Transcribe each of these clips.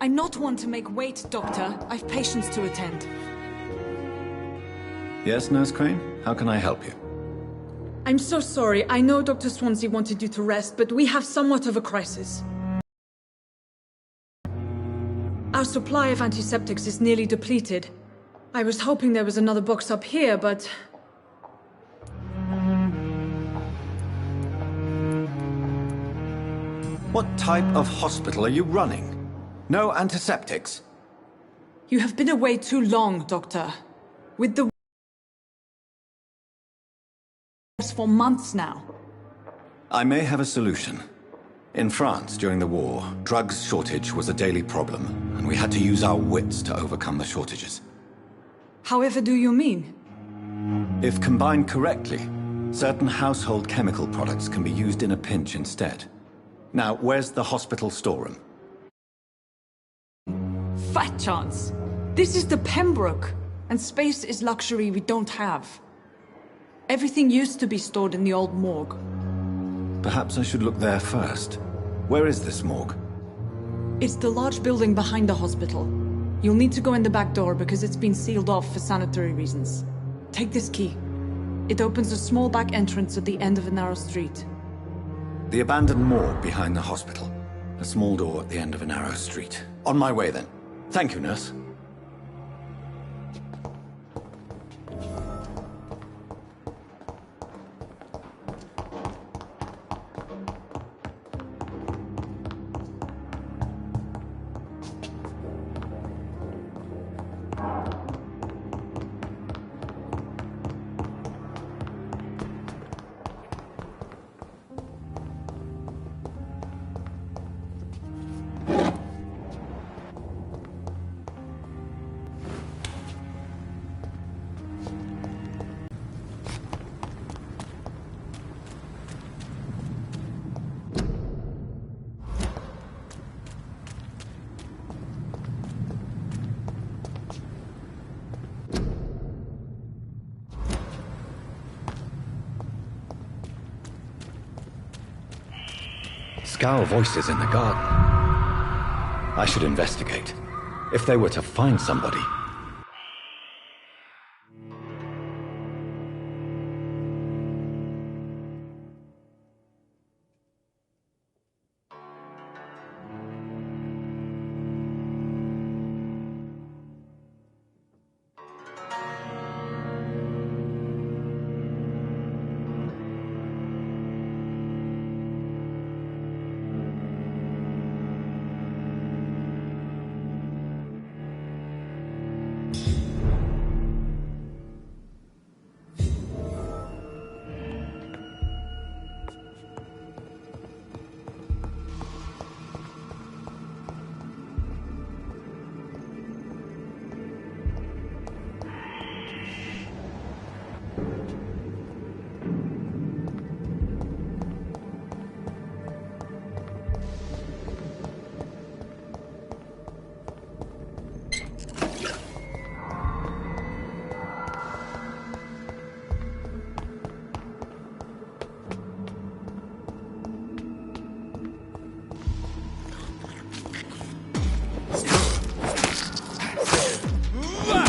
I not want to make wait, Doctor. I've patients to attend. Yes, Nurse Crane? How can I help you? I'm so sorry. I know Dr. Swansea wanted you to rest, but we have somewhat of a crisis. Our supply of antiseptics is nearly depleted. I was hoping there was another box up here, but... What type of hospital are you running? No antiseptics? You have been away too long, Doctor. With the... for months now. I may have a solution. In France, during the war, drugs shortage was a daily problem, and we had to use our wits to overcome the shortages. However do you mean? If combined correctly, certain household chemical products can be used in a pinch instead. Now, where's the hospital storeroom? Fat chance. This is the Pembroke, and space is luxury we don't have. Everything used to be stored in the old morgue. Perhaps I should look there first. Where is this morgue? It's the large building behind the hospital. You'll need to go in the back door because it's been sealed off for sanitary reasons. Take this key. It opens a small back entrance at the end of a narrow street. The abandoned morgue behind the hospital. A small door at the end of a narrow street. On my way then. Thank you, nurse. Scowl voices in the garden. I should investigate. If they were to find somebody...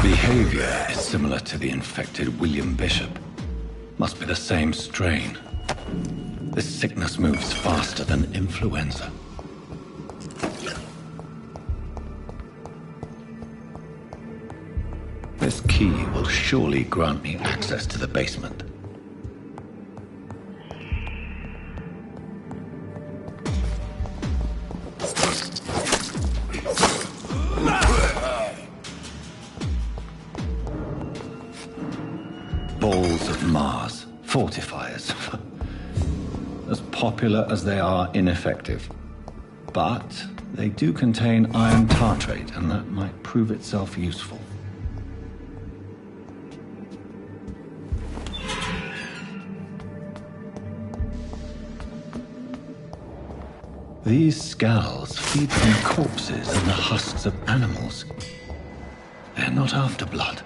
Behavior is similar to the infected William Bishop. Must be the same strain. This sickness moves faster than influenza. This key will surely grant me access to the basement. Balls of Mars, fortifiers. As popular as they are ineffective. But they do contain iron tartrate, and that might prove itself useful. These scowls feed from corpses and the husks of animals. They're not after blood.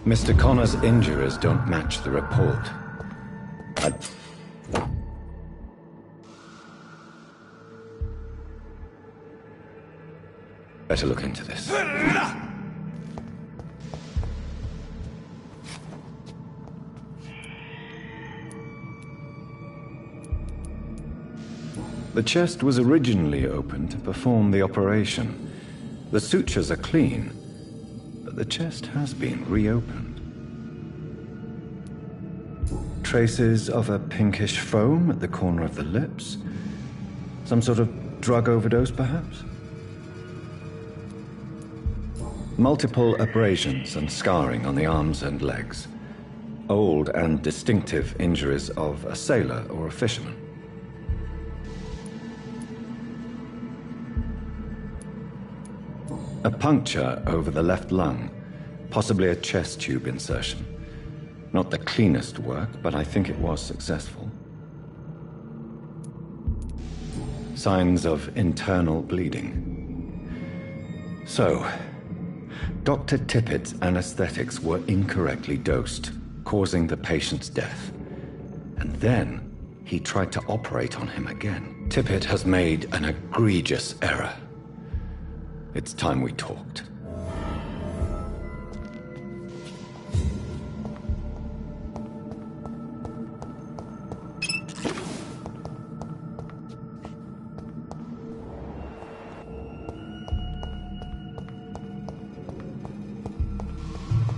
Mr. Connor's injuries don't match the report. Better look into this. The chest was originally opened to perform the operation. The sutures are clean, but the chest has been reopened. Traces of a pinkish foam at the corner of the lips. Some sort of drug overdose, perhaps? Multiple abrasions and scarring on the arms and legs. Old and distinctive injuries of a sailor or a fisherman. A puncture over the left lung, possibly a chest tube insertion. Not the cleanest work, but I think it was successful. Signs of internal bleeding. So, Dr. Tippett's anesthetics were incorrectly dosed, causing the patient's death. And then, he tried to operate on him again. Tippett has made an egregious error. It's time we talked.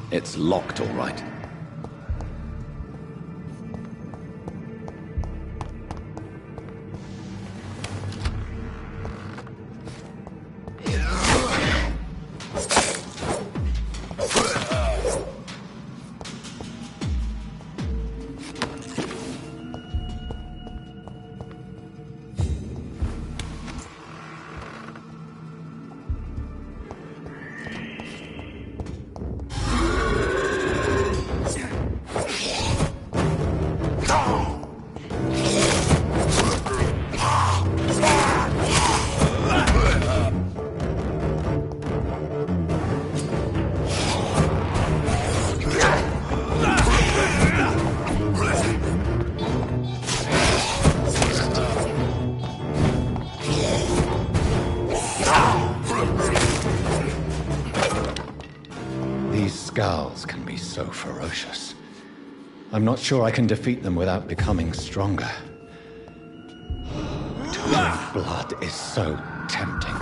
It's locked, all right. Scowls can be so ferocious. I'm not sure I can defeat them without becoming stronger. To drink blood is so tempting.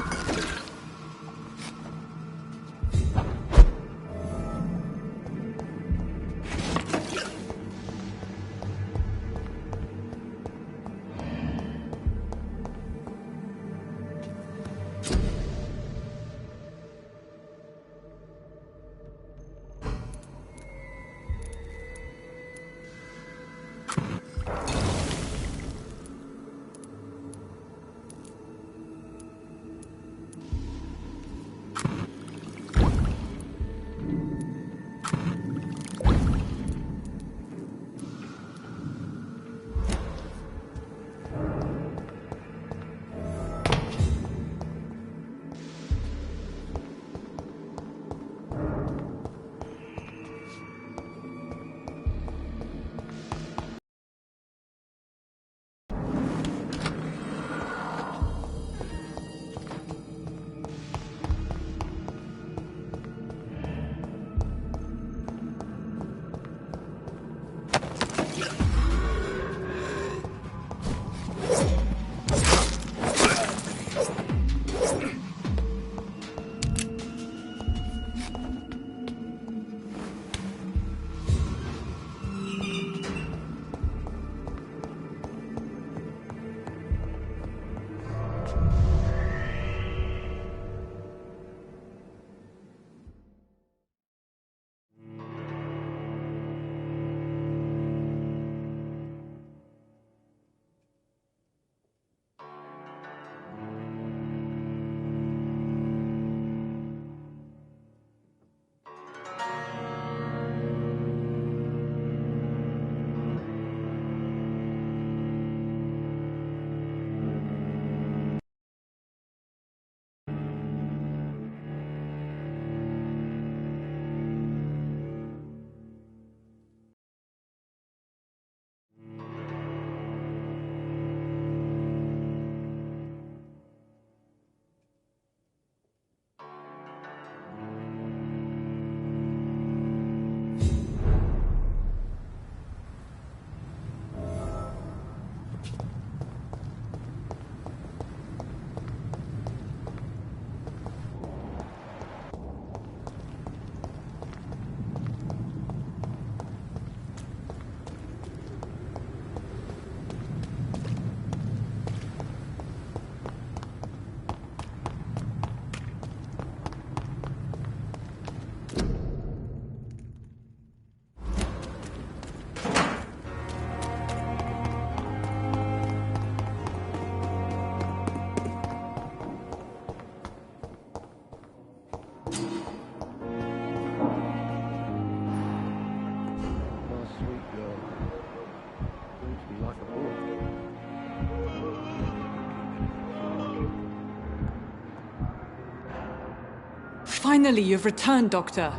Finally, you've returned, Doctor.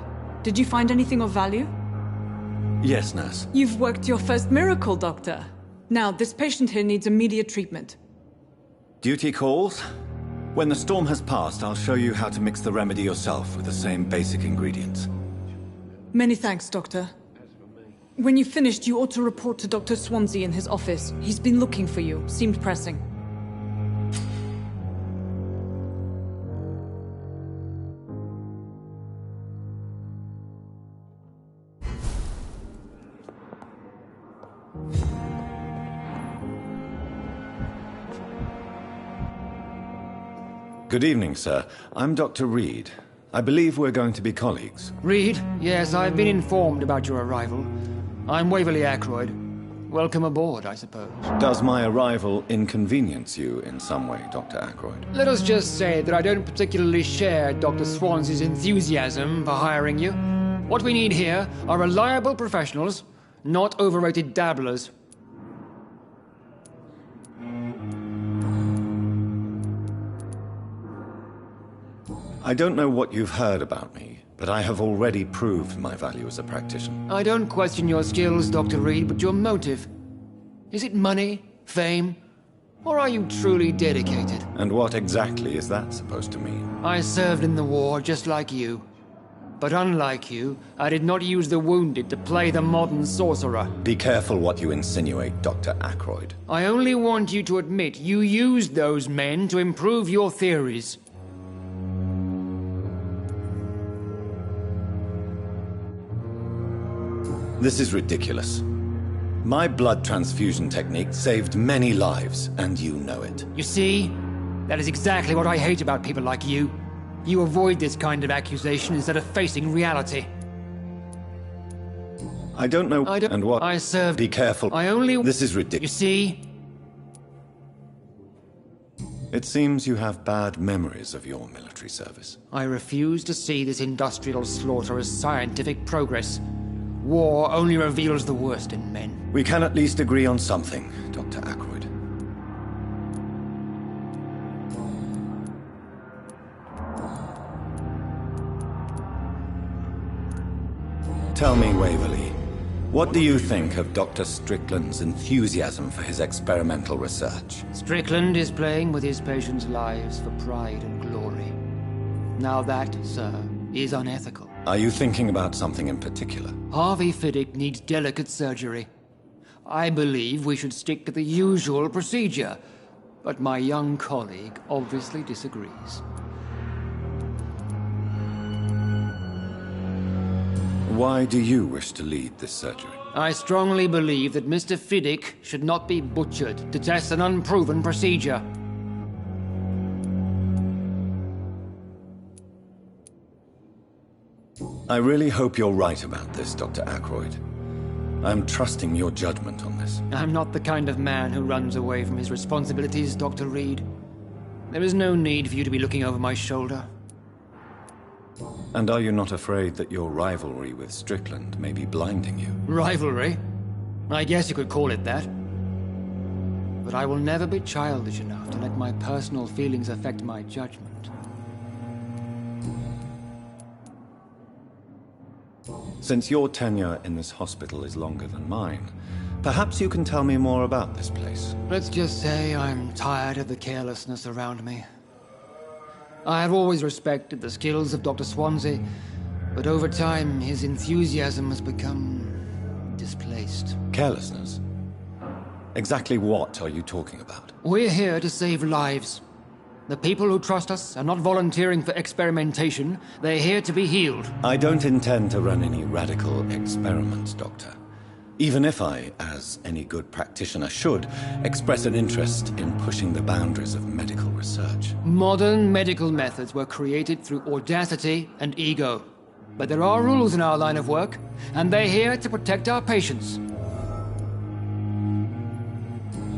Did you find anything of value? Yes, nurse. You've worked your first miracle, Doctor. Now, this patient here needs immediate treatment. Duty calls. When the storm has passed, I'll show you how to mix the remedy yourself with the same basic ingredients. Many thanks, Doctor. When you've finished, you ought to report to Dr. Swansea in his office. He's been looking for you. Seemed pressing. Good evening, sir. I'm Dr. Reed. I believe we're going to be colleagues. Reed? Yes, I've been informed about your arrival. I'm Waverly Ackroyd. Welcome aboard, I suppose. Does my arrival inconvenience you in some way, Dr. Ackroyd? Let us just say that I don't particularly share Dr. Swansea's enthusiasm for hiring you. What we need here are reliable professionals, not overrated dabblers. I don't know what you've heard about me, but I have already proved my value as a practitioner. I don't question your skills, Dr. Reed, but your motive. Is it money, fame, or are you truly dedicated? And what exactly is that supposed to mean? I served in the war just like you. But unlike you, I did not use the wounded to play the modern sorcerer. Be careful what you insinuate, Dr. Ackroyd. I only want you to admit you used those men to improve your theories. This is ridiculous. My blood transfusion technique saved many lives, and you know it. You see? That is exactly what I hate about people like you. You avoid this kind of accusation instead of facing reality. I don't know and what. I served. Be careful. I only. This is ridiculous. You see? It seems you have bad memories of your military service. I refuse to see this industrial slaughter as scientific progress. War only reveals the worst in men. We can at least agree on something, Dr. Ackroyd. Tell me, Waverly, what do you think of Dr. Strickland's enthusiasm for his experimental research? Strickland is playing with his patients' lives for pride and glory. Now that, sir, is unethical. Are you thinking about something in particular? Harvey Fiddick needs delicate surgery. I believe we should stick to the usual procedure, but my young colleague obviously disagrees. Why do you wish to lead this surgery? I strongly believe that Mr. Fiddick should not be butchered to test an unproven procedure. I really hope you're right about this, Dr. Ackroyd. I'm trusting your judgment on this. I'm not the kind of man who runs away from his responsibilities, Dr. Reed. There is no need for you to be looking over my shoulder. And are you not afraid that your rivalry with Strickland may be blinding you? Rivalry? I guess you could call it that. But I will never be childish enough to let my personal feelings affect my judgment. Since your tenure in this hospital is longer than mine, perhaps you can tell me more about this place. Let's just say I'm tired of the carelessness around me. I have always respected the skills of Dr. Swansea, but over time his enthusiasm has become displaced. Carelessness? Exactly what are you talking about? We're here to save lives. The people who trust us are not volunteering for experimentation. They're here to be healed. I don't intend to run any radical experiments, Doctor. Even if I, as any good practitioner should, express an interest in pushing the boundaries of medical research. Modern medical methods were created through audacity and ego. But there are rules in our line of work, and they're here to protect our patients.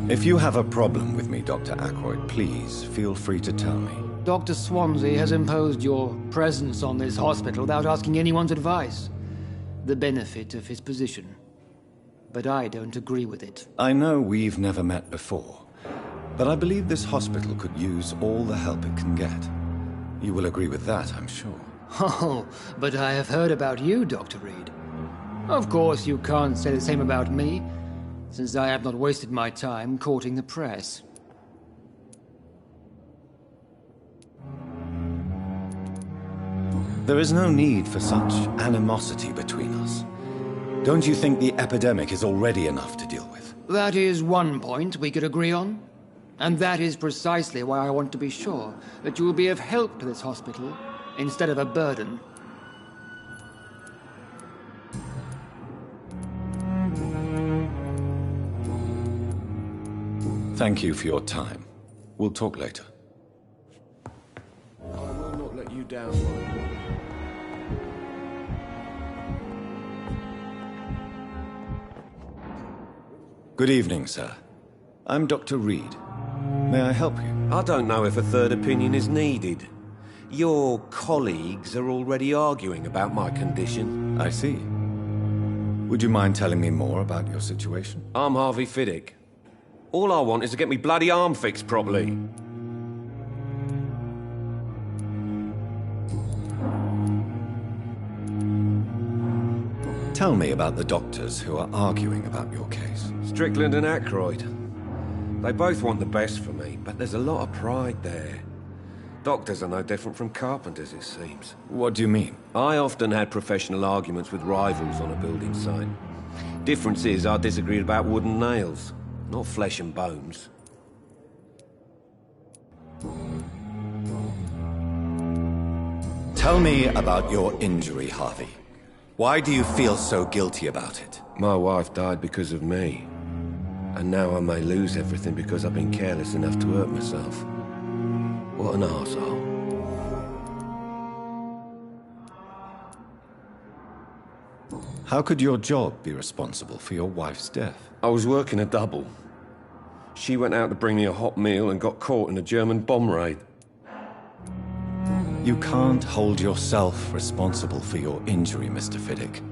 If you have a problem with me, Dr. Ackroyd, please feel free to tell me. Dr. Swansea has imposed your presence on this hospital without asking anyone's advice. The benefit of his position. But I don't agree with it. I know we've never met before, but I believe this hospital could use all the help it can get. You will agree with that, I'm sure. Oh, but I have heard about you, Dr. Reed. Of course, you can't say the same about me, since I have not wasted my time courting the press. There is no need for such animosity between us. Don't you think the epidemic is already enough to deal with? That is one point we could agree on. And that is precisely why I want to be sure that you will be of help to this hospital, instead of a burden. Thank you for your time. We'll talk later. I will not let you down, my boy. Good evening, sir. I'm Dr. Reed. May I help you? I don't know if a third opinion is needed. Your colleagues are already arguing about my condition. I see. Would you mind telling me more about your situation? I'm Harvey Fiddick. All I want is to get me bloody arm fixed properly. Tell me about the doctors who are arguing about your case. Strickland and Aykroyd. They both want the best for me, but there's a lot of pride there. Doctors are no different from carpenters, it seems. What do you mean? I often had professional arguments with rivals on a building site. Difference is I disagreed about wooden nails, not flesh and bones. Tell me about your injury, Harvey. Why do you feel so guilty about it? My wife died because of me. And now I may lose everything because I've been careless enough to hurt myself. What an arsehole. How could your job be responsible for your wife's death? I was working a double. She went out to bring me a hot meal and got caught in a German bomb raid. You can't hold yourself responsible for your injury, Mr. Fiddick.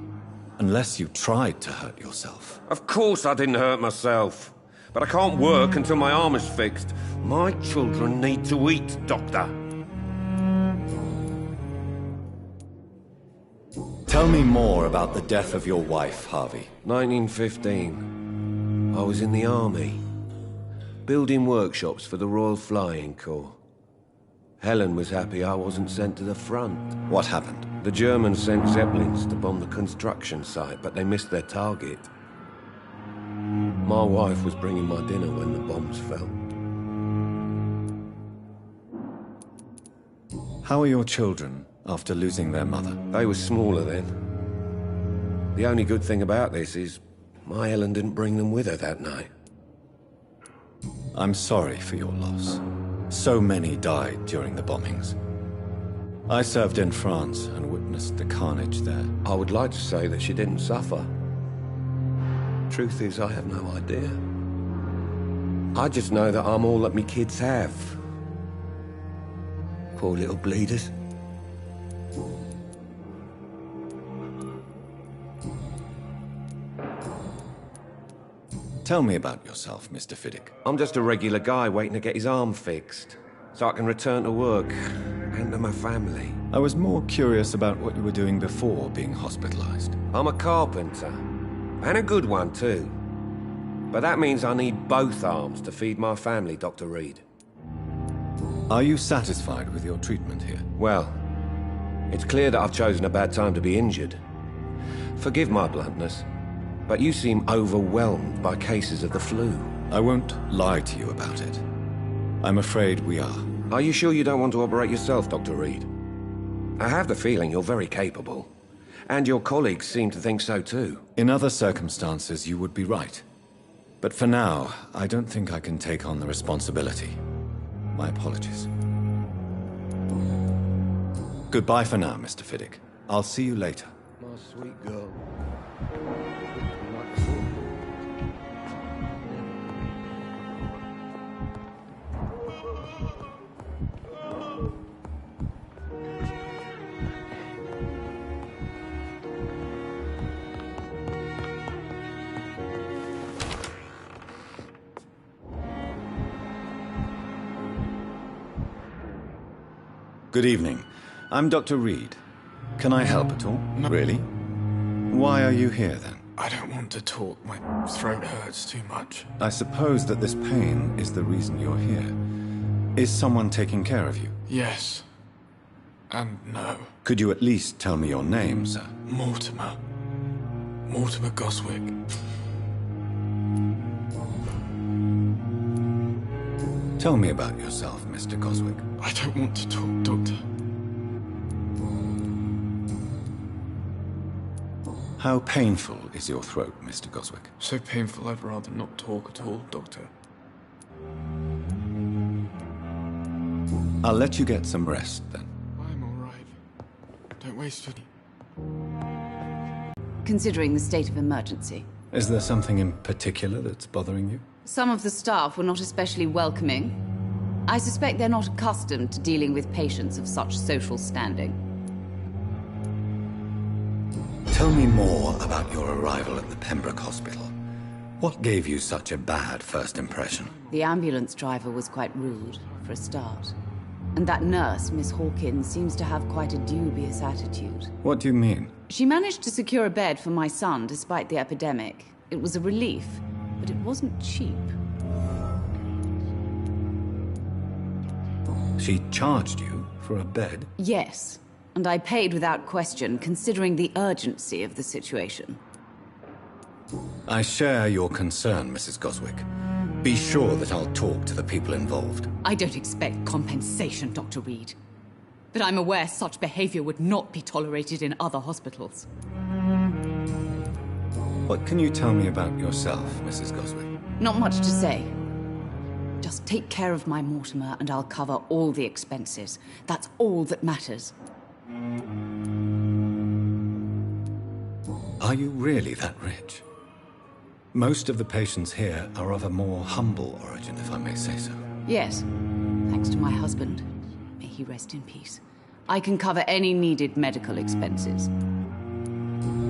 Unless you tried to hurt yourself. Of course I didn't hurt myself. But I can't work until my arm is fixed. My children need to eat, Doctor. Tell me more about the death of your wife, Harvey. 1915. I was in the army. Building workshops for the Royal Flying Corps. Helen was happy I wasn't sent to the front. What happened? The Germans sent Zeppelins to bomb the construction site, but they missed their target. My wife was bringing my dinner when the bombs fell. How are your children after losing their mother? They were smaller then. The only good thing about this is my Helen didn't bring them with her that night. I'm sorry for your loss. So many died during the bombings. I served in France and witnessed the carnage there. I would like to say that she didn't suffer. Truth is, I have no idea. I just know that I'm all that me kids have. Poor little bleeders. Tell me about yourself, Mr. Fiddick. I'm just a regular guy waiting to get his arm fixed, so I can return to work and to my family. I was more curious about what you were doing before being hospitalized. I'm a carpenter, and a good one too. But that means I need both arms to feed my family, Dr. Reed. Are you satisfied with your treatment here? Well, it's clear that I've chosen a bad time to be injured. Forgive my bluntness, but you seem overwhelmed by cases of the flu. I won't lie to you about it. I'm afraid we are. Are you sure you don't want to operate yourself, Dr. Reed? I have the feeling you're very capable. And your colleagues seem to think so too. In other circumstances, you would be right. But for now, I don't think I can take on the responsibility. My apologies. Goodbye for now, Mr. Fiddick. I'll see you later. My sweet girl. Good evening. I'm Dr. Reed. Can I help at all? No. Really? Why are you here, then? I don't want to talk. My throat hurts too much. I suppose that this pain is the reason you're here. Is someone taking care of you? Yes. And no. Could you at least tell me your name, sir? Mortimer. Mortimer Goswick. Tell me about yourself, Mr. Goswick. I don't want to talk, Doctor. How painful is your throat, Mr. Goswick? So painful I'd rather not talk at all, Doctor. I'll let you get some rest, then. I'm all right. Don't waste any. Considering the state of emergency. Is there something in particular that's bothering you? Some of the staff were not especially welcoming. I suspect they're not accustomed to dealing with patients of such social standing. Tell me more about your arrival at the Pembroke Hospital. What gave you such a bad first impression? The ambulance driver was quite rude, for a start. And that nurse, Miss Hawkins, seems to have quite a dubious attitude. What do you mean? She managed to secure a bed for my son despite the epidemic. It was a relief, but it wasn't cheap. She charged you for a bed? Yes, and I paid without question, considering the urgency of the situation. I share your concern, Mrs. Goswick. Be sure that I'll talk to the people involved. I don't expect compensation, Dr. Reed. But I'm aware such behavior would not be tolerated in other hospitals. What can you tell me about yourself, Mrs. Goswick? Not much to say. Just take care of my Mortimer and I'll cover all the expenses. That's all that matters. Are you really that rich? Most of the patients here are of a more humble origin, if I may say so. Yes, thanks to my husband. May he rest in peace. I can cover any needed medical expenses.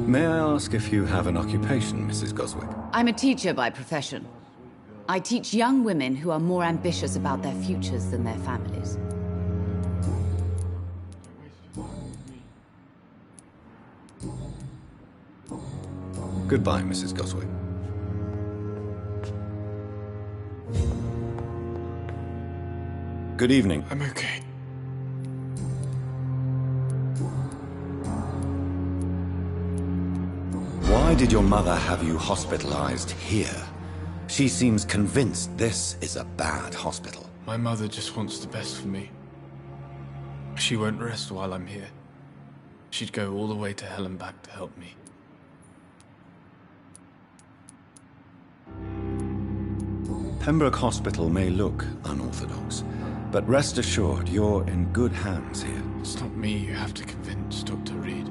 May I ask if you have an occupation, Mrs. Goswick? I'm a teacher by profession. I teach young women who are more ambitious about their futures than their families. Goodbye, Mrs. Goswick. Good evening. I'm okay. Why did your mother have you hospitalized here? She seems convinced this is a bad hospital. My mother just wants the best for me. She won't rest while I'm here. She'd go all the way to hell and back to help me. Pembroke Hospital may look unorthodox, but rest assured you're in good hands here. It's not me you have to convince, Dr. Reed.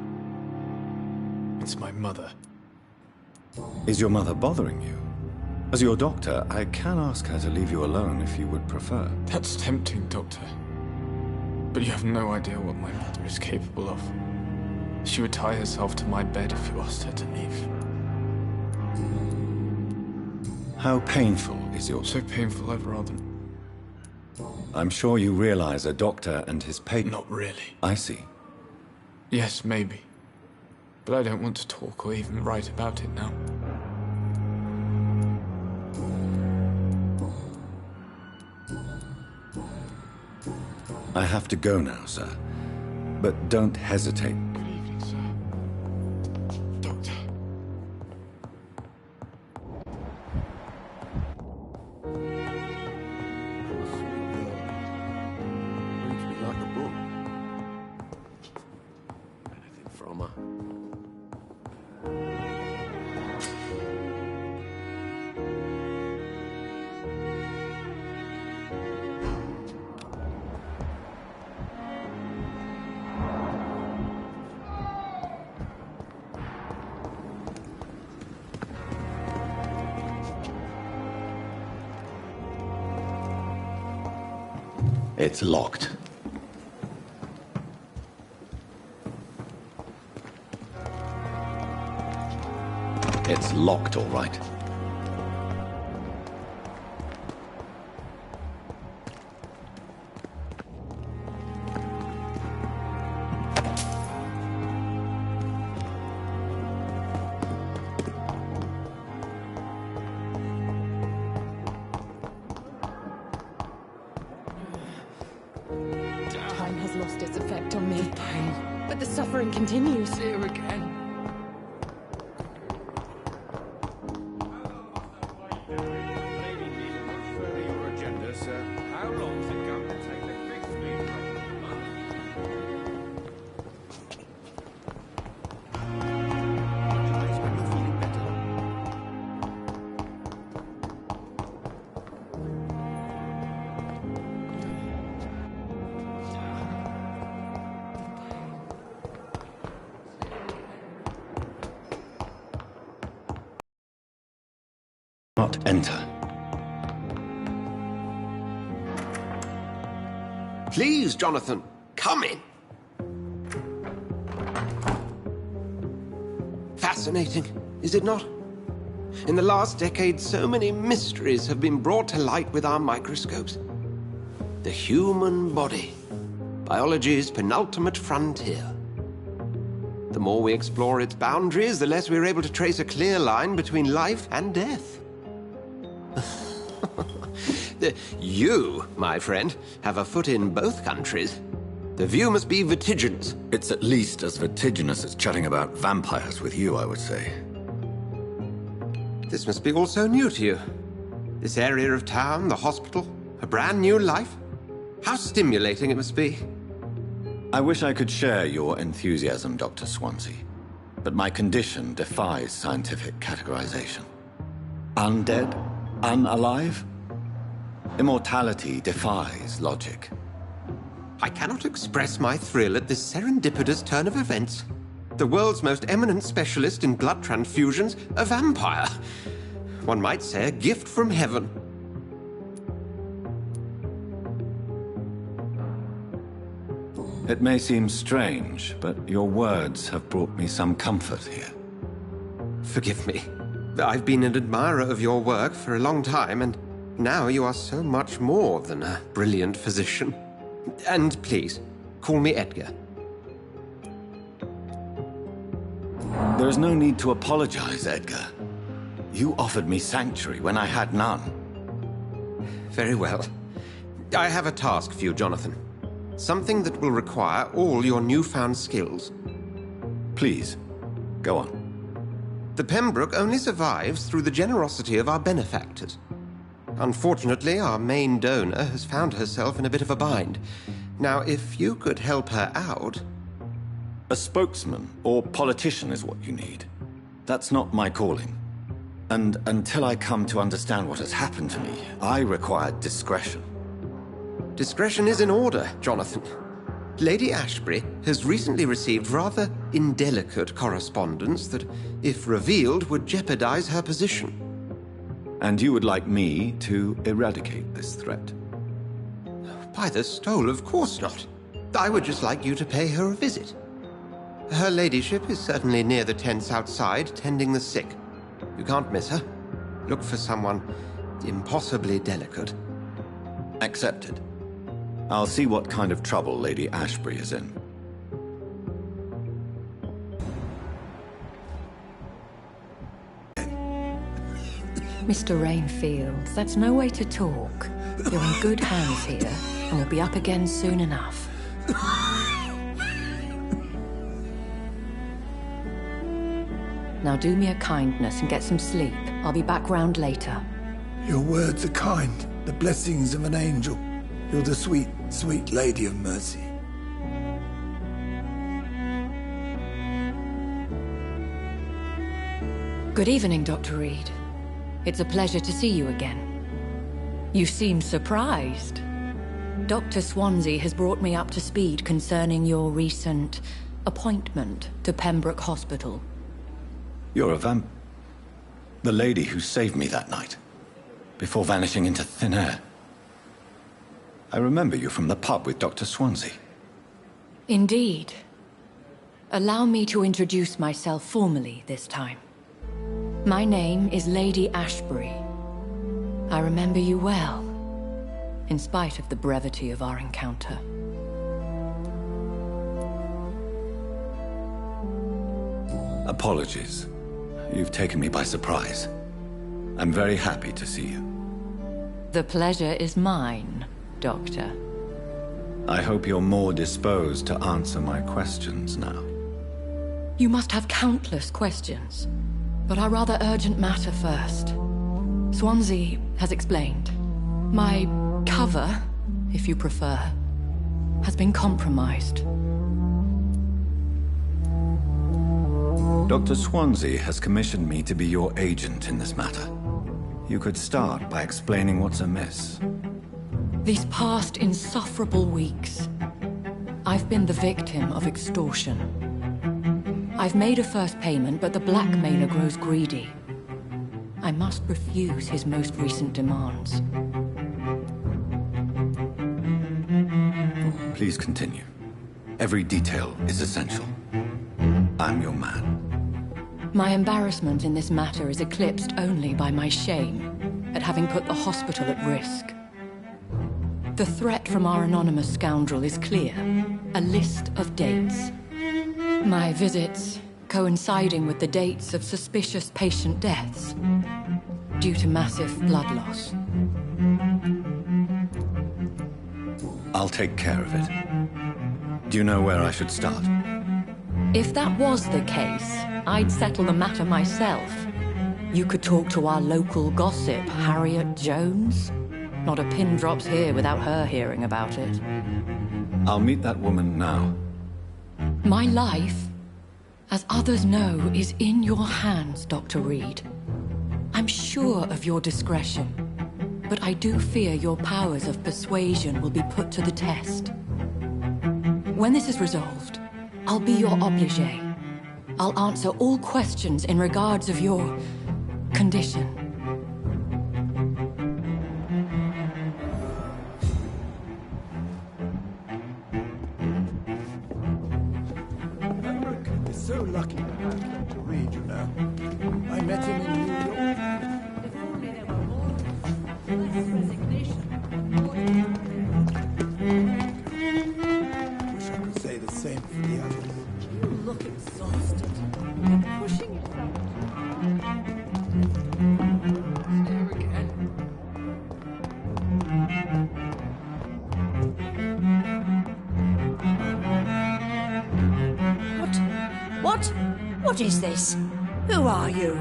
It's my mother. Is your mother bothering you? As your doctor, I can ask her to leave you alone if you would prefer. That's tempting, Doctor. But you have no idea what my mother is capable of. She would tie herself to my bed if you asked her to leave. How painful is your... So painful I'd rather... I'm sure you realize a doctor and his patient... Not really. I see. Yes, maybe. But I don't want to talk or even write about it now. I have to go now, sir. But don't hesitate. Good evening, sir. Doctor. Reads me like a book. Anything from her? It's locked. It's locked, all right. lost its effect on me. But the suffering continues. Here again. Your agenda, sir. How long is it going to take to fix me? Not enter. Please, Jonathan, come in. Fascinating, is it not? In the last decade, so many mysteries have been brought to light with our microscopes. The human body, biology's penultimate frontier. The more we explore its boundaries, the less we're able to trace a clear line between life and death. You, my friend, have a foot in both countries. The view must be vertiginous. It's at least as vertiginous as chatting about vampires with you, I would say. This must be all so new to you. This area of town, the hospital, a brand new life. How stimulating it must be. I wish I could share your enthusiasm, Dr. Swansea, but my condition defies scientific categorization. Undead? Unalive? Immortality defies logic. I cannot express my thrill at this serendipitous turn of events. The world's most eminent specialist in blood transfusions, a vampire. One might say a gift from heaven. It may seem strange, but your words have brought me some comfort here. Forgive me. I've been an admirer of your work for a long time, and now you are so much more than a brilliant physician. And please, call me Edgar. There's no need to apologize, Edgar. You offered me sanctuary when I had none. Very well. I have a task for you, Jonathan. Something that will require all your newfound skills. Please, go on. The Pembroke only survives through the generosity of our benefactors. Unfortunately, our main donor has found herself in a bit of a bind. Now, if you could help her out... A spokesman or politician is what you need. That's not my calling. And until I come to understand what has happened to me, I require discretion. Discretion is in order, Jonathan. Lady Ashbury has recently received rather indelicate correspondence that, if revealed, would jeopardize her position. And you would like me to eradicate this threat? By the stole, of course not. I would just like you to pay her a visit. Her ladyship is certainly near the tents outside, tending the sick. You can't miss her. Look for someone impossibly delicate. Accepted. I'll see what kind of trouble Lady Ashbury is in. Mr. Rainfield, that's no way to talk. You're in good hands here, and we'll be up again soon enough. Now do me a kindness and get some sleep. I'll be back round later. Your words are kind, the blessings of an angel. You're the sweet, sweet Lady of Mercy. Good evening, Dr. Reed. It's a pleasure to see you again. You seem surprised. Dr. Swansea has brought me up to speed concerning your recent appointment to Pembroke Hospital. You're a the lady who saved me that night, before vanishing into thin air. I remember you from the pub with Dr. Swansea. Indeed. Allow me to introduce myself formally this time. My name is Lady Ashbury. I remember you well, in spite of the brevity of our encounter. Apologies. You've taken me by surprise. I'm very happy to see you. The pleasure is mine, Doctor. I hope you're more disposed to answer my questions now. You must have countless questions, but our rather urgent matter first. Swansea has explained. My cover, if you prefer, has been compromised. Dr. Swansea has commissioned me to be your agent in this matter. You could start by explaining what's amiss. These past insufferable weeks, I've been the victim of extortion. I've made a first payment, but the blackmailer grows greedy. I must refuse his most recent demands. Please continue. Every detail is essential. I'm your man. My embarrassment in this matter is eclipsed only by my shame at having put the hospital at risk. The threat from our anonymous scoundrel is clear. A list of dates. My visits coinciding with the dates of suspicious patient deaths due to massive blood loss. I'll take care of it. Do you know where I should start? If that was the case, I'd settle the matter myself. You could talk to our local gossip, Harriet Jones. Not a pin drops here without her hearing about it. I'll meet that woman now. My life, as others know, is in your hands, Dr. Reed. I'm sure of your discretion, but I do fear your powers of persuasion will be put to the test. When this is resolved, I'll be your obligé. I'll answer all questions in regards of your condition. You're so lucky to have Dr. Reed, you know. I met him in New York. If only there were more less resignation. Wish I could say the same for the others. You look exhausted. You're pushing yourself. There again. What is this? Who are you?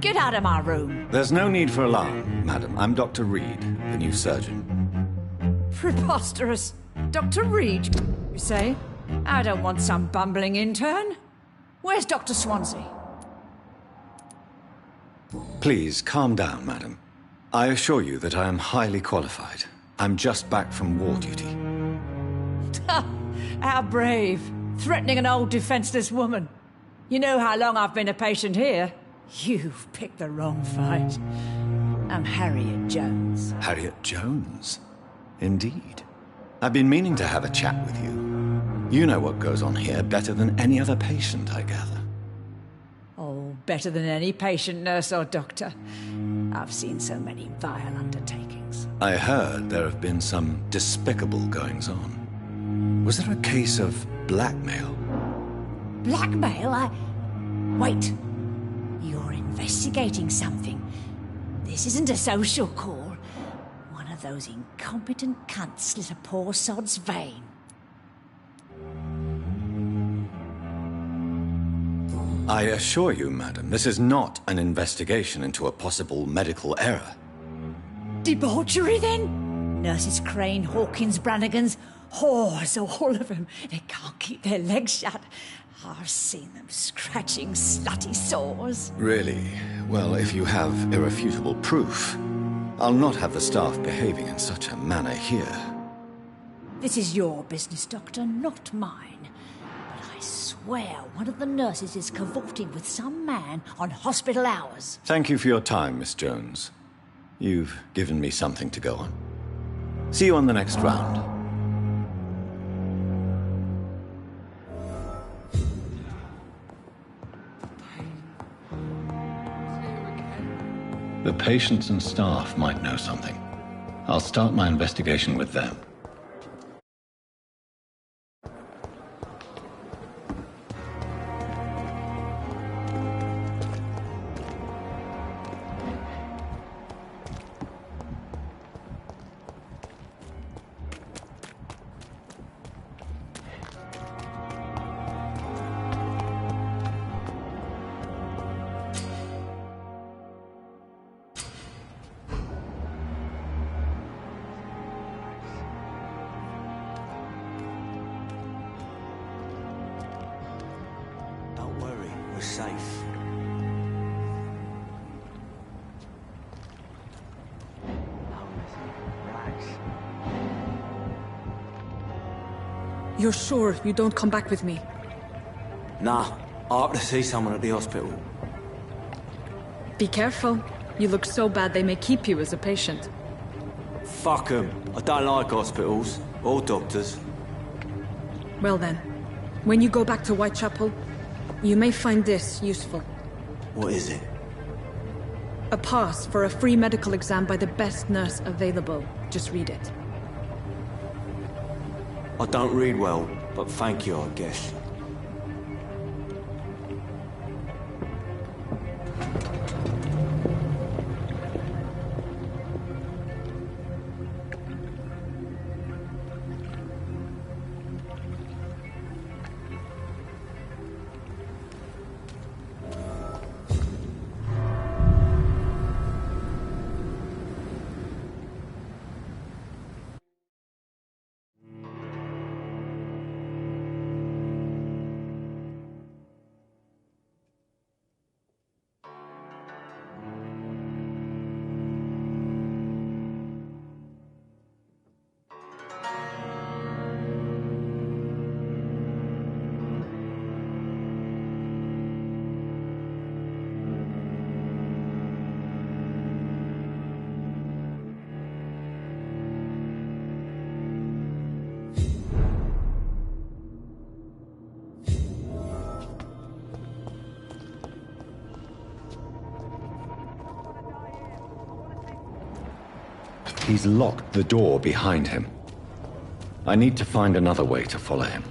Get out of my room. There's no need for alarm, madam. I'm Dr. Reed, the new surgeon. Preposterous. Dr. Reed, you say? I don't want some bumbling intern. Where's Dr. Swansea? Please, calm down, madam. I assure you that I am highly qualified. I'm just back from war duty. How brave. Threatening an old defenseless woman. You know how long I've been a patient here? You've picked the wrong fight. I'm Harriet Jones. Harriet Jones? Indeed. I've been meaning to have a chat with you. You know what goes on here better than any other patient, I gather. Oh, better than any patient, nurse or doctor. I've seen so many vile undertakings. I heard there have been some despicable goings-on. Was there a case of blackmail? Blackmail? Wait. You're investigating something. This isn't a social call. One of those incompetent cunts slit a poor sod's vein. I assure you, madam, this is not an investigation into a possible medical error. Debauchery, then? Nurses Crane, Hawkins, Brannigans, whores, all of them. They can't keep their legs shut. I've seen them scratching slutty sores. Really? Well, if you have irrefutable proof, I'll not have the staff behaving in such a manner here. This is your business, Doctor, not mine. But I swear one of the nurses is cavorting with some man on hospital hours. Thank you for your time, Miss Jones. You've given me something to go on. See you on the next round. The patients and staff might know something. I'll start my investigation with them. safe. You're sure you don't come back with me? Nah, I have to see someone at the hospital. Be careful. You look so bad they may keep you as a patient. Fuck 'em. I don't like hospitals. Or doctors. Well then, when you go back to Whitechapel, you may find this useful. What is it? A pass for a free medical exam by the best nurse available. Just read it. I don't read well, but thank you, I guess. He's locked the door behind him. I need to find another way to follow him.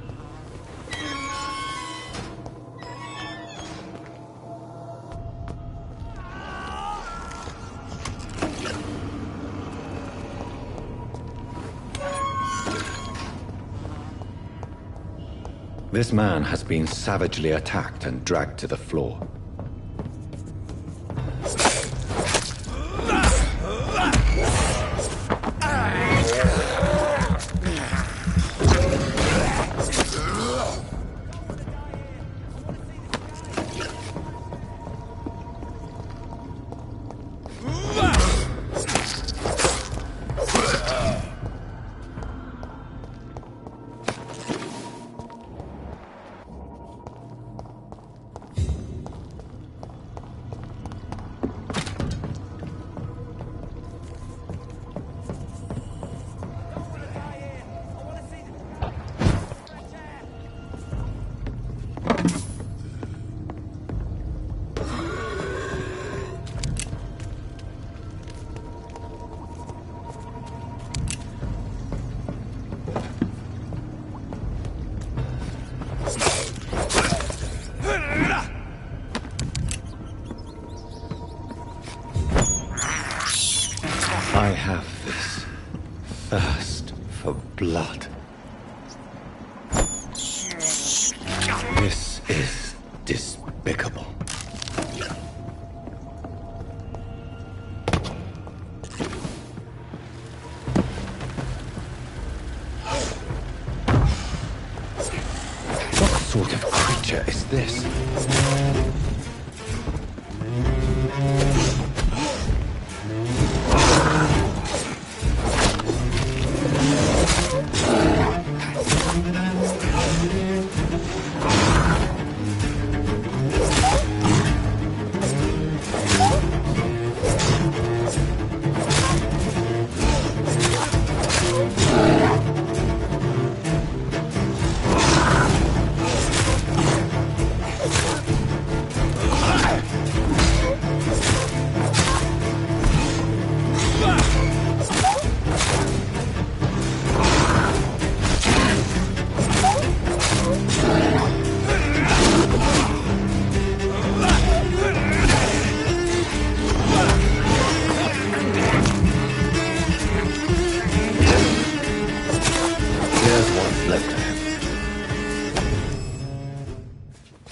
This man has been savagely attacked and dragged to the floor. I have this thirst for blood. This is despicable. What sort of creature is this?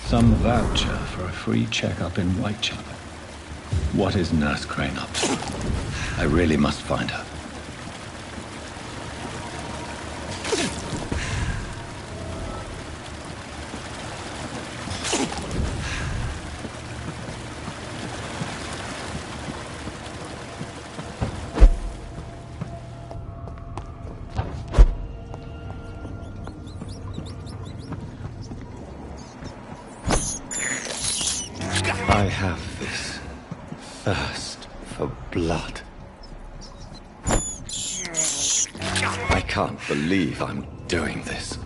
Some voucher for a free checkup in Whitechapel. What is Nurse Crane up to? I really must find her. I have this thirst for blood. I can't believe I'm doing this.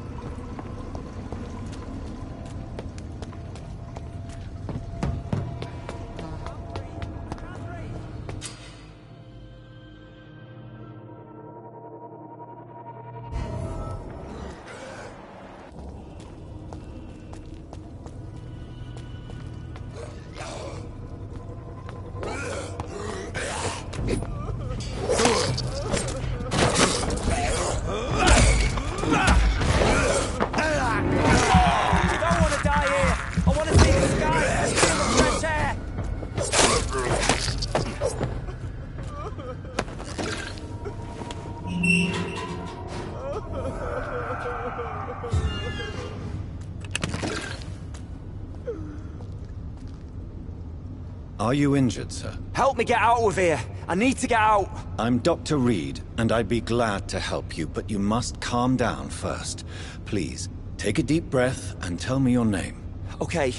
Are you injured, sir? Help me get out of here. I need to get out. I'm Dr. Reed, and I'd be glad to help you, but you must calm down first. Please, take a deep breath and tell me your name. Okay.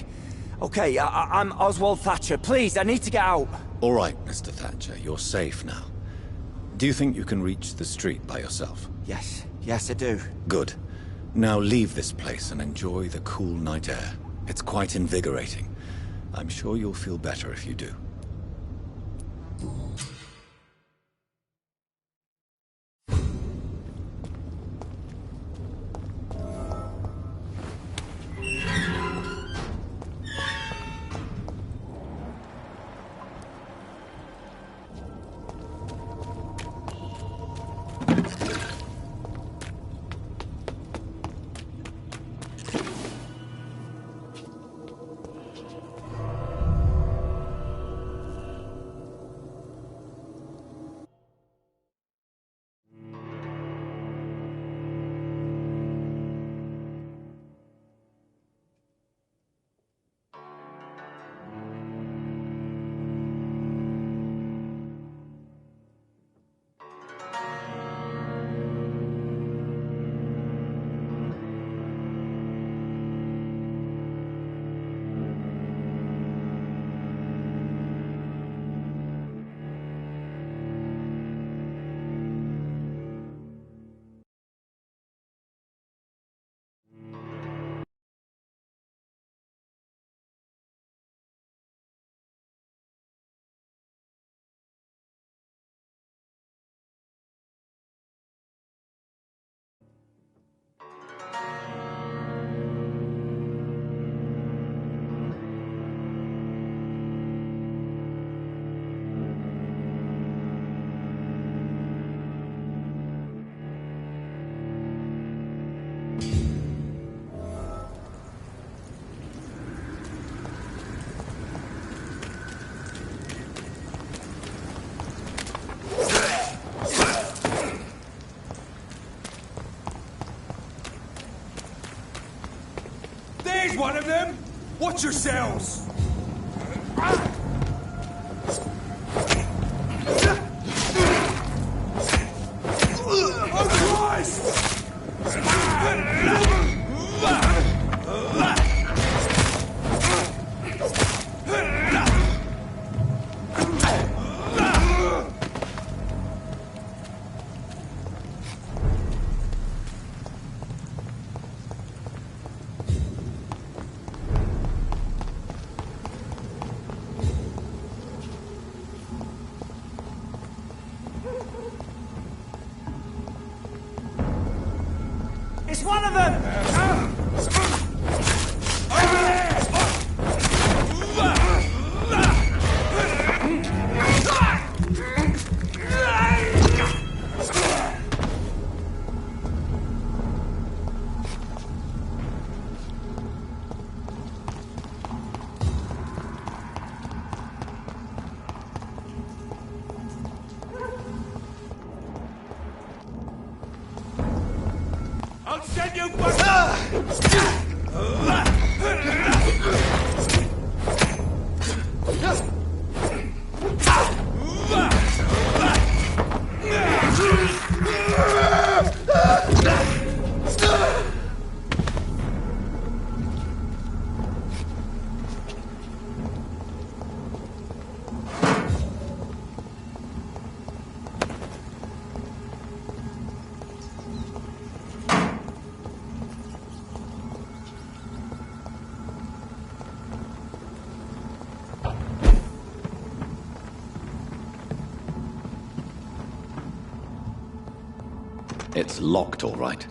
I'm Oswald Thatcher. Please, I need to get out. All right, Mr. Thatcher, you're safe now. Do you think you can reach the street by yourself? Yes, I do. Good. Now leave this place and enjoy the cool night air. It's quite invigorating. I'm sure you'll feel better if you do. One of them? Watch yourselves! Oh, Christ! It's one of them! I'll send you back! It's locked, all right.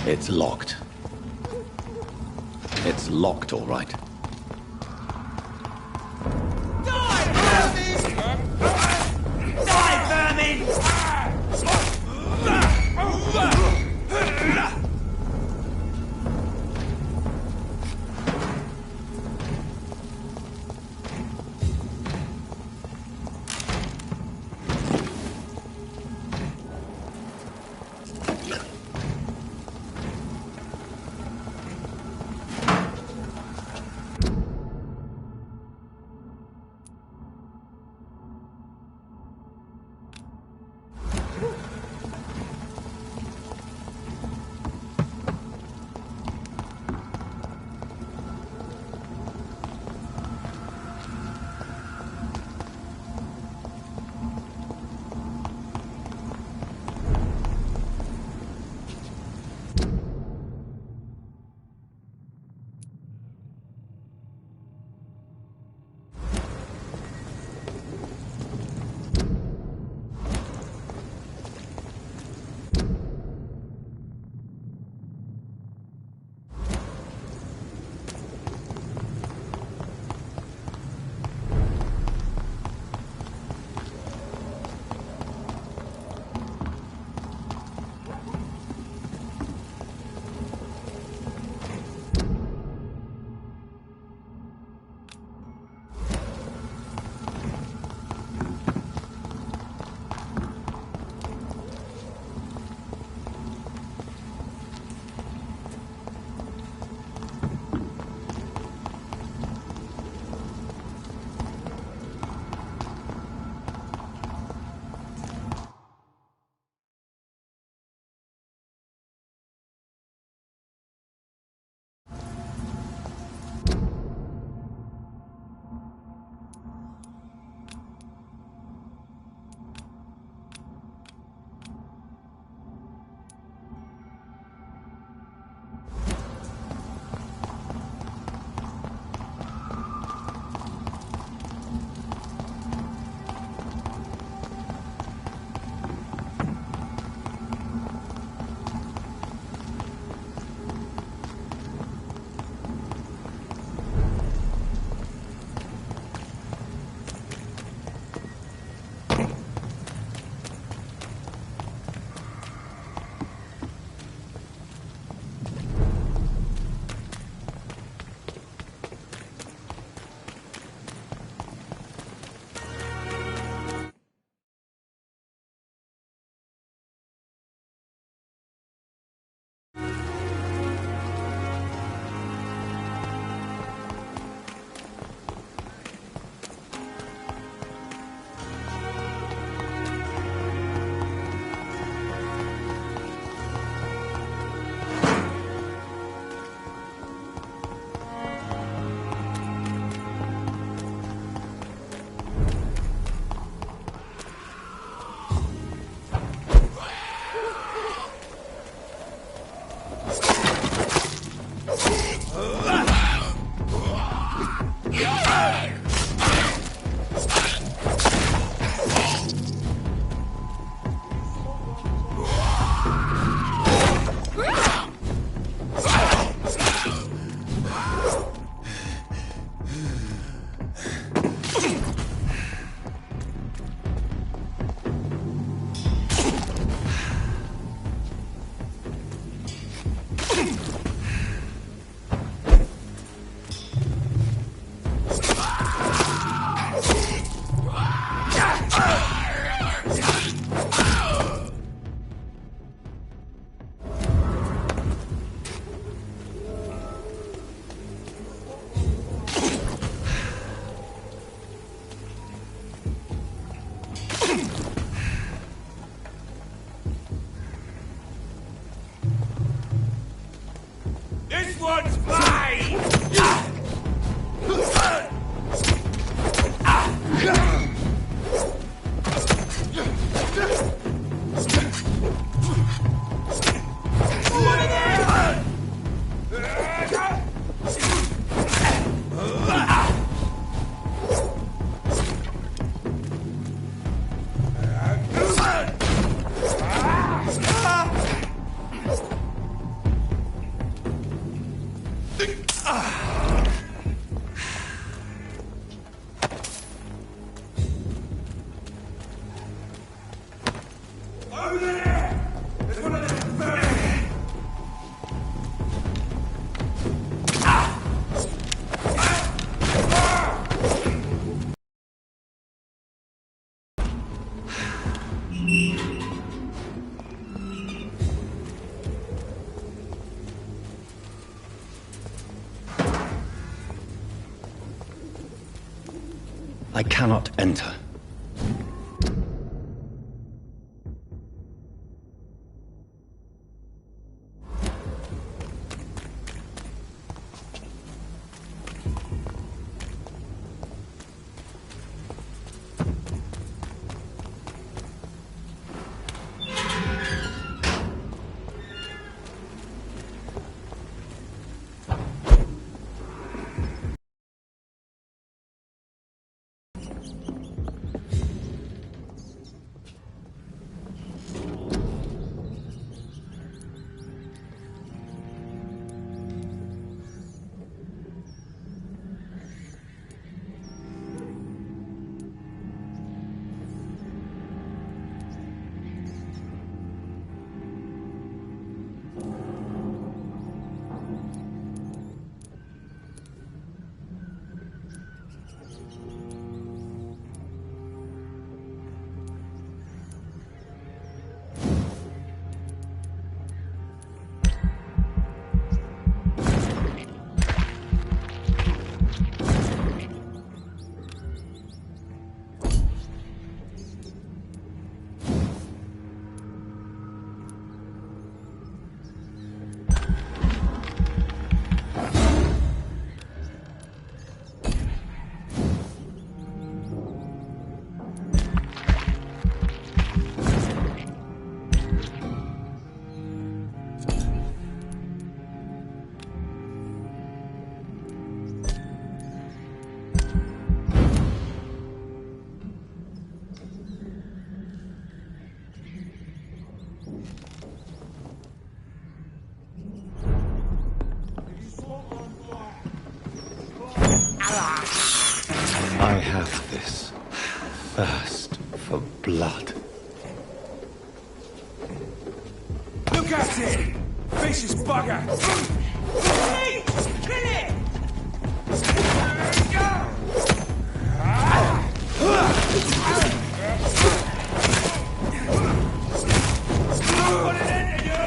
It's locked. It's locked, all right. I cannot enter. I have this thirst for blood. Look at it! Vicious bugger! Kill it! Put it into you!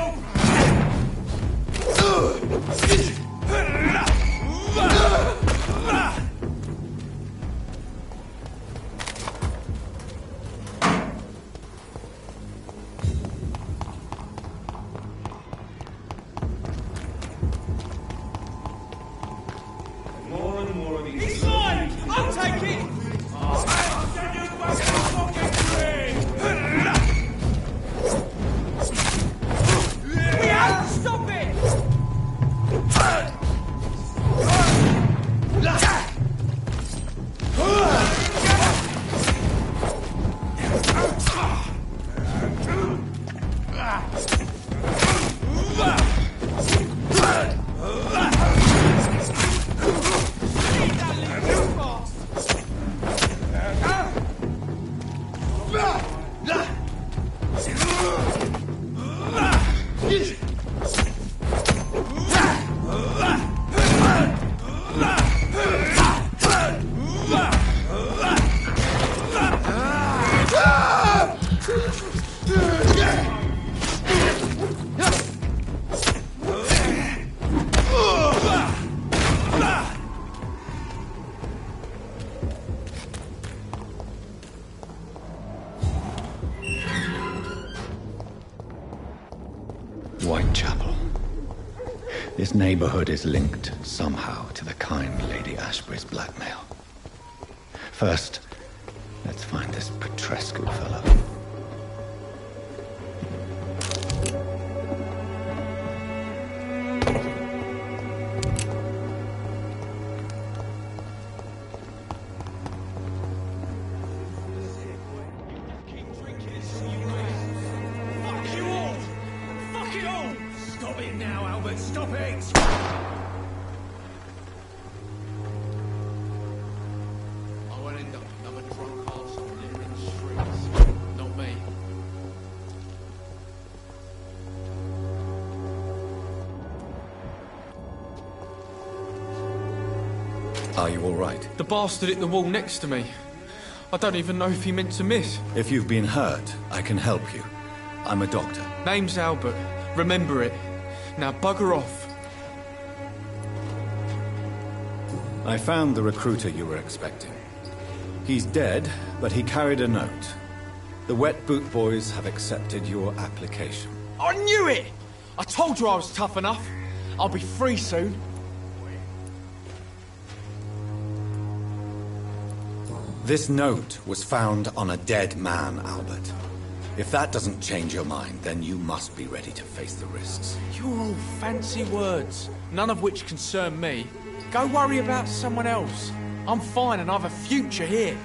Whitechapel. This neighborhood is linked somehow to the kind Lady Ashbury's blackmail. First, let's find this Petrescu fellow. Are you all right? The bastard hit the wall next to me. I don't even know if he meant to miss. If you've been hurt, I can help you. I'm a doctor. Name's Albert. Remember it. Now bugger off. I found the recruiter you were expecting. He's dead, but he carried a note. The Wet Boot Boys have accepted your application. I knew it! I told you I was tough enough. I'll be free soon. This note was found on a dead man, Albert. If that doesn't change your mind, then you must be ready to face the risks. You're all fancy words, none of which concern me. Go worry about someone else. I'm fine and I've a future here.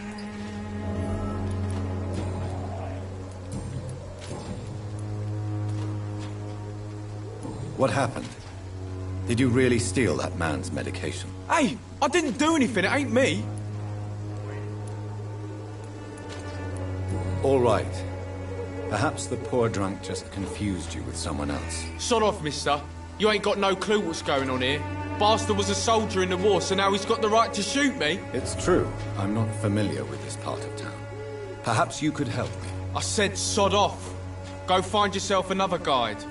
What happened? Did you really steal that man's medication? Hey, I didn't do anything, it ain't me. All right. Perhaps the poor drunk just confused you with someone else. Sod off, mister. You ain't got no clue what's going on here. Bastard was a soldier in the war, so now he's got the right to shoot me. It's true. I'm not familiar with this part of town. Perhaps you could help me. I said sod off. Go find yourself another guide.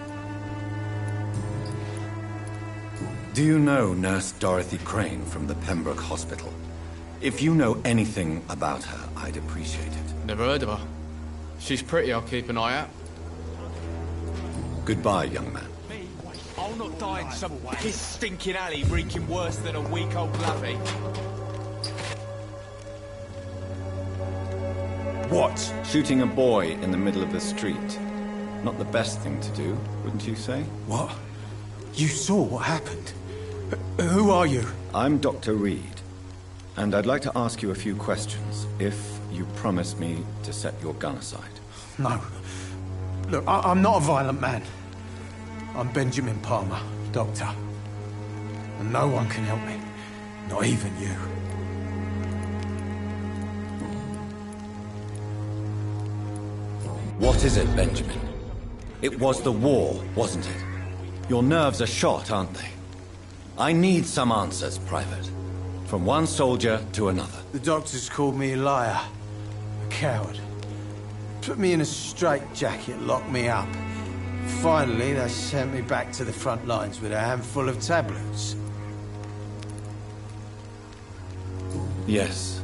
Do you know Nurse Dorothy Crane from the Pembroke Hospital? If you know anything about her, I'd appreciate it. Never heard of her. She's pretty, I'll keep an eye out. Goodbye, young man. I'll not die in some piss-stinking alley reeking worse than a week-old lavvy. What? Shooting a boy in the middle of the street. Not the best thing to do, wouldn't you say? What? You saw what happened? Who are you? I'm Dr. Reed, and I'd like to ask you a few questions, if you promise me to set your gun aside. No. Look, I'm not a violent man. I'm Benjamin Palmer, doctor. And no one can help me. Not even you. What is it, Benjamin? It was the war, wasn't it? Your nerves are shot, aren't they? I need some answers, Private. From one soldier to another. The doctors called me a liar. A coward. Put me in a straitjacket, locked me up. Finally, they sent me back to the front lines with a handful of tablets. Yes.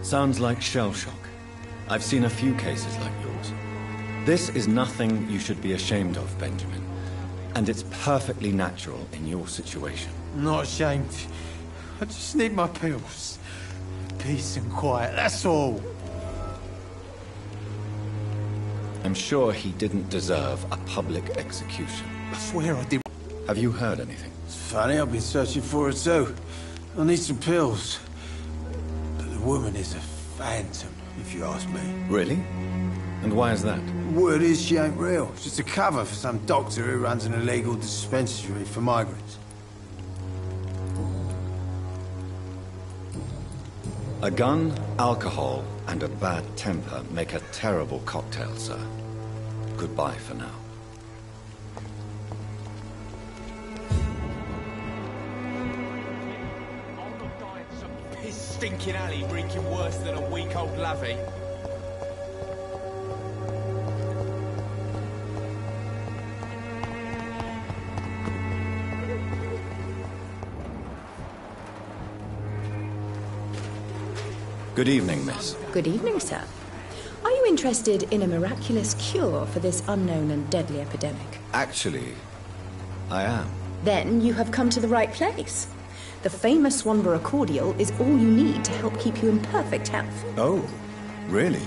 Sounds like shell shock. I've seen a few cases like yours. This is nothing you should be ashamed of, Benjamin. And it's perfectly natural in your situation. Not ashamed. I just need my pills. Peace and quiet, that's all. I'm sure he didn't deserve a public execution. I swear I did. Have you heard anything? It's funny, I've been searching for her too. I need some pills. But the woman is a phantom, if you ask me. Really? And why is that? Word is she ain't real. It's just a cover for some doctor who runs an illegal dispensary for migrants. A gun, alcohol, and a bad temper make a terrible cocktail, sir. Goodbye for now. I'll not die in some piss-stinking alley reeking worse than a week-old lavvy. Good evening, miss. Good evening, sir. Are you interested in a miraculous cure for this unknown and deadly epidemic? Actually, I am. Then you have come to the right place. The famous Swanborough cordial is all you need to help keep you in perfect health. Oh, really?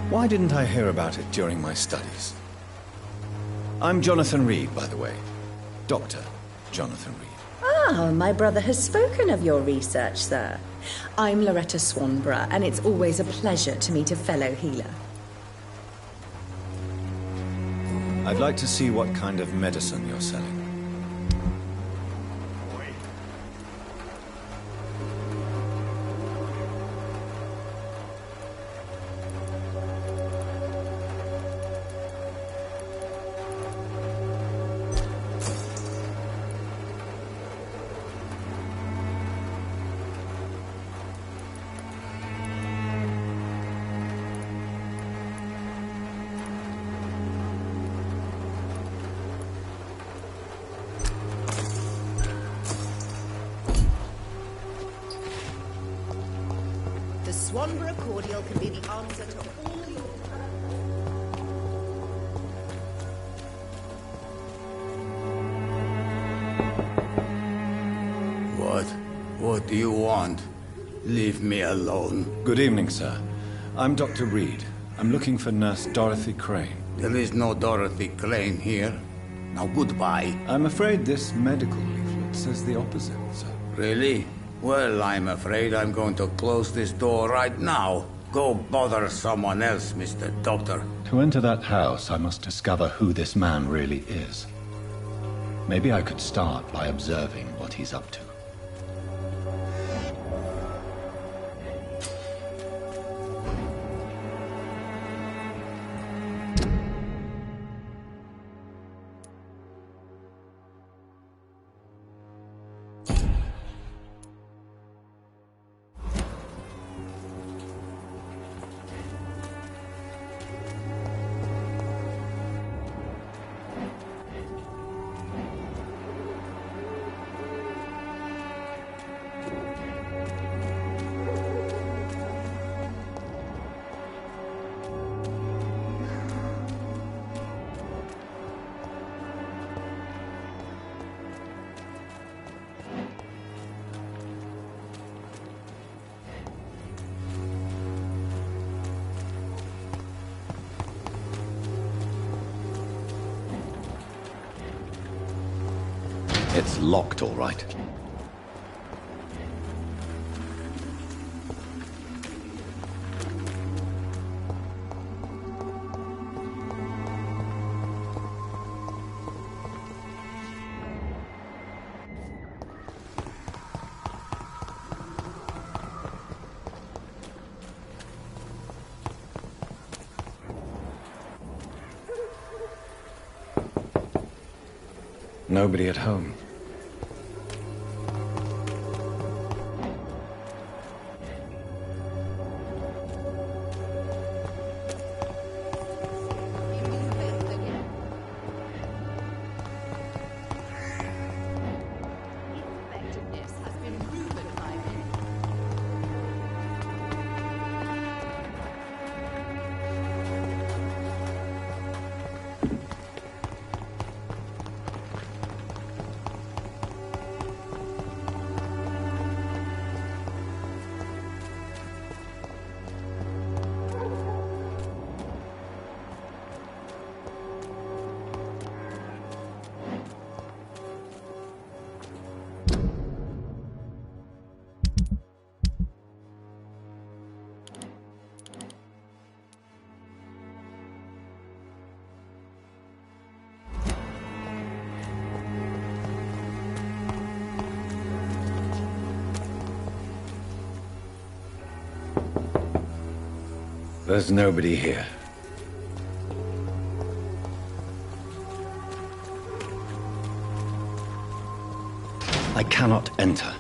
Why didn't I hear about it during my studies? I'm Jonathan Reed, by the way. Dr. Jonathan Reed. Ah, my brother has spoken of your research, sir. I'm Loretta Swanborough, and it's always a pleasure to meet a fellow healer. I'd like to see what kind of medicine you're selling. Swanborough cordial can be the answer to all your... What do you want? Leave me alone. Good evening, sir. I'm Dr. Reed. I'm looking for Nurse Dorothy Crane. There is no Dorothy Crane here. Now goodbye. I'm afraid this medical leaflet says the opposite, sir. Really? Well, I'm afraid I'm going to close this door right now. Go bother someone else, Mr. Doctor. To enter that house, I must discover who this man really is. Maybe I could start by observing what he's up to. It's locked, all right. Nobody at home. There's nobody here. I cannot enter.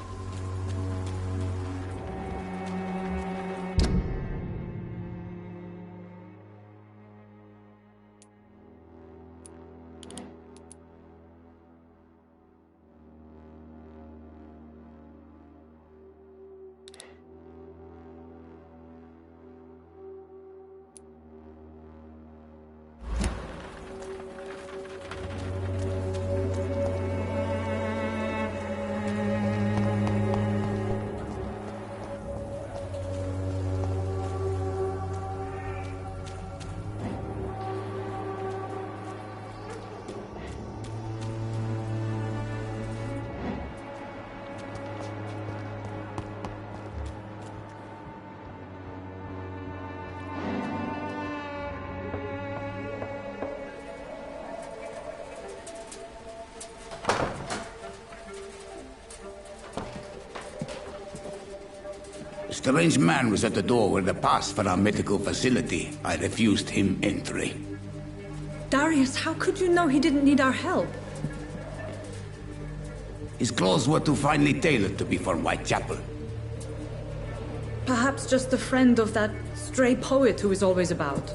A strange man was at the door with a pass for our medical facility. I refused him entry. Darius, how could you know he didn't need our help? His clothes were too finely tailored to be from Whitechapel. Perhaps just a friend of that stray poet who is always about.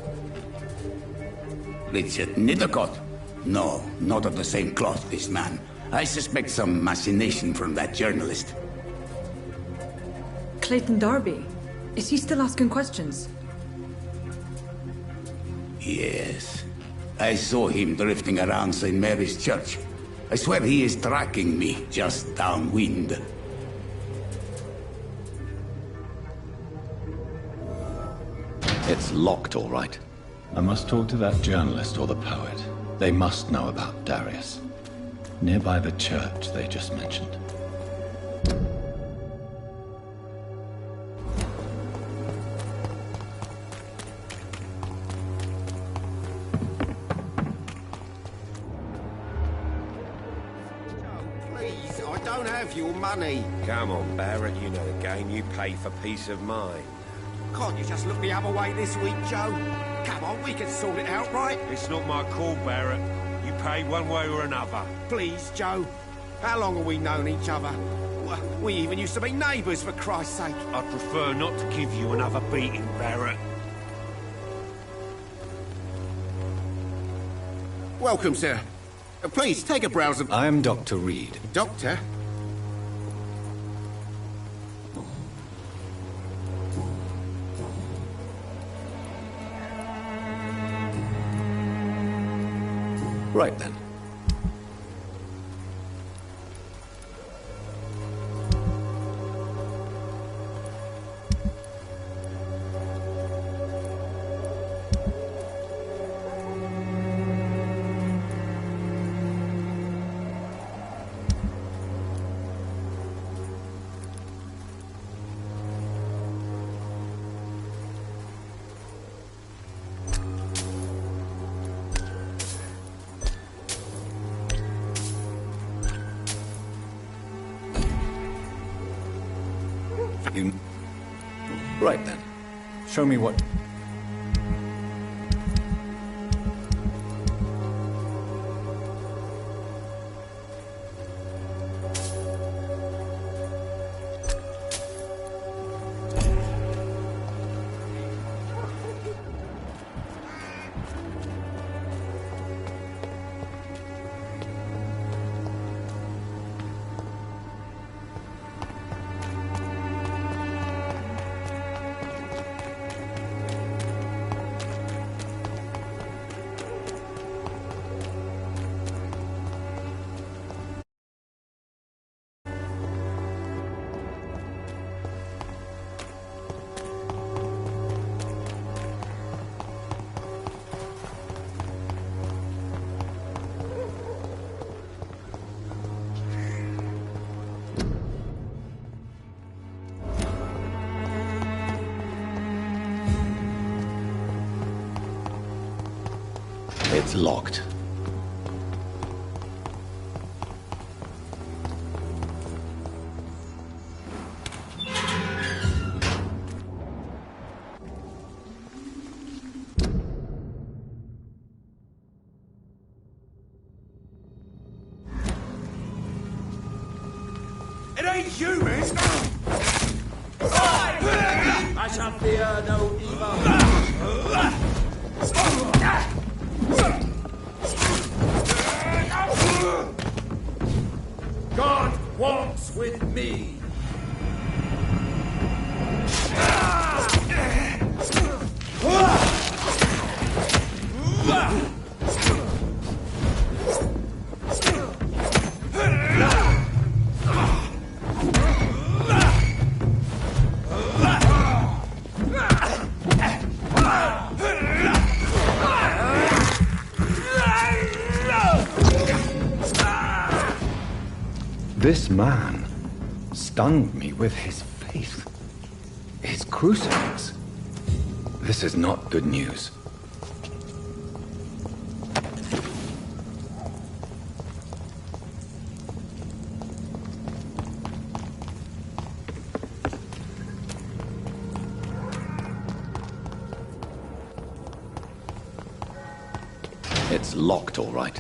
Richard Nithercott? No, not of the same cloth, this man. I suspect some machination from that journalist. Clayton Darby. Is he still asking questions? Yes. I saw him drifting around St. Mary's Church. I swear he is tracking me just downwind. It's locked, all right. I must talk to that journalist or the poet. They must know about Darius. Nearby the church they just mentioned. Please, I don't have your money. Come on, Barrett, you know the game. You pay for peace of mind. Can't you just look the other way this week, Joe? Come on, we can sort it out, right? It's not my call, Barrett. You pay one way or another. Please, Joe. How long have we known each other? We even used to be neighbours, for Christ's sake. I'd prefer not to give you another beating, Barrett. Welcome, sir. Please, take a browse of... I am Dr. Reed. Doctor? Right then. Right then. Show me what... It's locked. It ain't humans! I shall fear no evil. God walks with me. This man stunned me with his faith. His crucifix. This is not good news. It's locked, all right.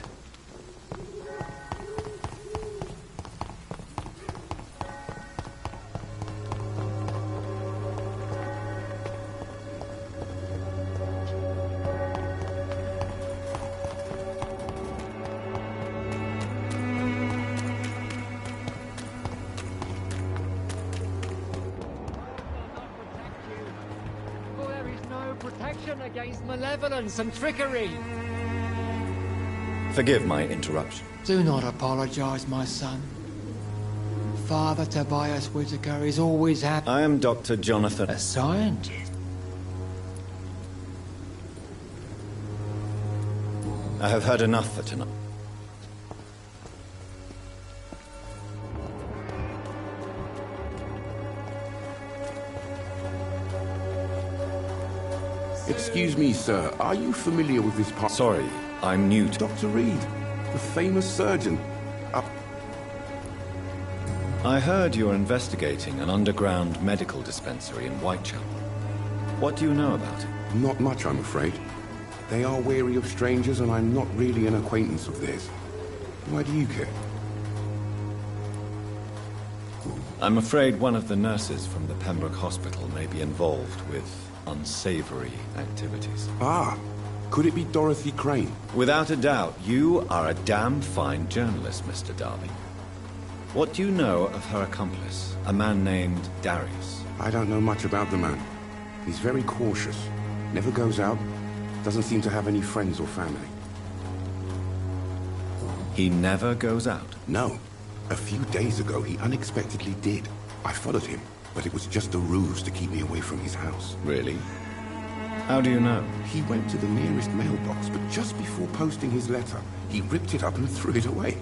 against malevolence and trickery. Forgive my interruption. Do not apologize, my son. Father Tobias Whitaker is always happy. I am Dr. Jonathan. A scientist. I have heard enough for tonight. Excuse me, sir. Are you familiar with this part? Sorry, I'm new to... Dr. Reed, the famous surgeon. I heard you're investigating an underground medical dispensary in Whitechapel. What do you know about it? Not much, I'm afraid. They are wary of strangers, and I'm not really an acquaintance of theirs. Why do you care? I'm afraid one of the nurses from the Pembroke Hospital may be involved with unsavory activities. Ah, could it be Dorothy Crane? Without a doubt, you are a damn fine journalist, Mr. Darby. What do you know of her accomplice, a man named Darius? I don't know much about the man. He's very cautious. Never goes out. Doesn't seem to have any friends or family. He never goes out? No. A few days ago, he unexpectedly did. I followed him, but it was just a ruse to keep me away from his house. Really? How do you know? He went to the nearest mailbox, but just before posting his letter, he ripped it up and threw it away.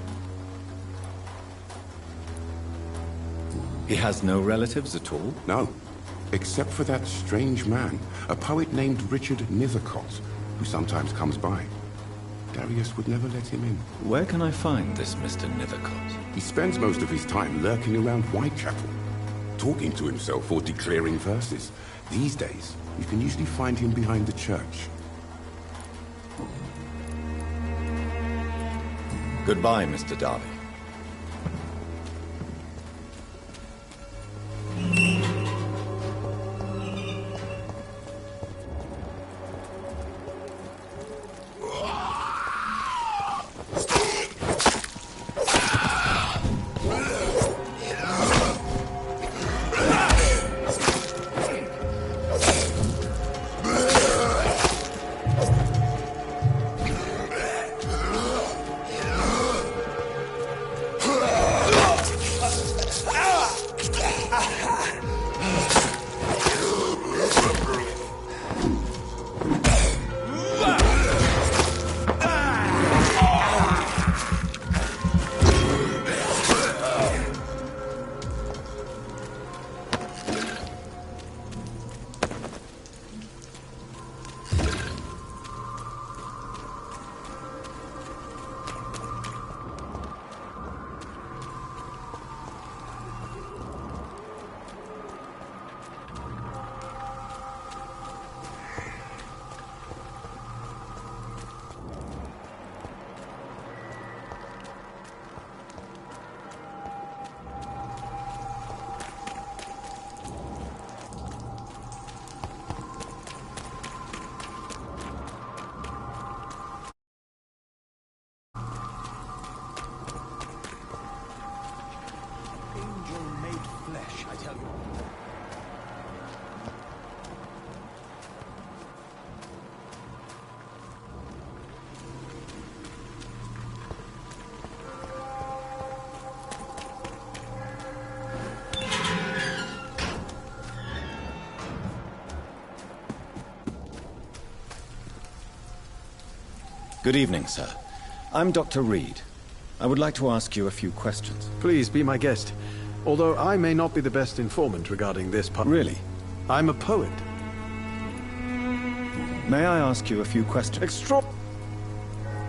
He has no relatives at all? No. Except for that strange man, a poet named Richard Nethercott, who sometimes comes by. Darius would never let him in. Where can I find this Mr. Nethercott? He spends most of his time lurking around Whitechapel, talking to himself or declaring verses. These days, you can usually find him behind the church. Goodbye, Mr. Darby. Good evening, sir. I'm Dr. Reed. I would like to ask you a few questions. Please be my guest. Although I may not be the best informant regarding this part. Really? I'm a poet. May I ask you a few questions?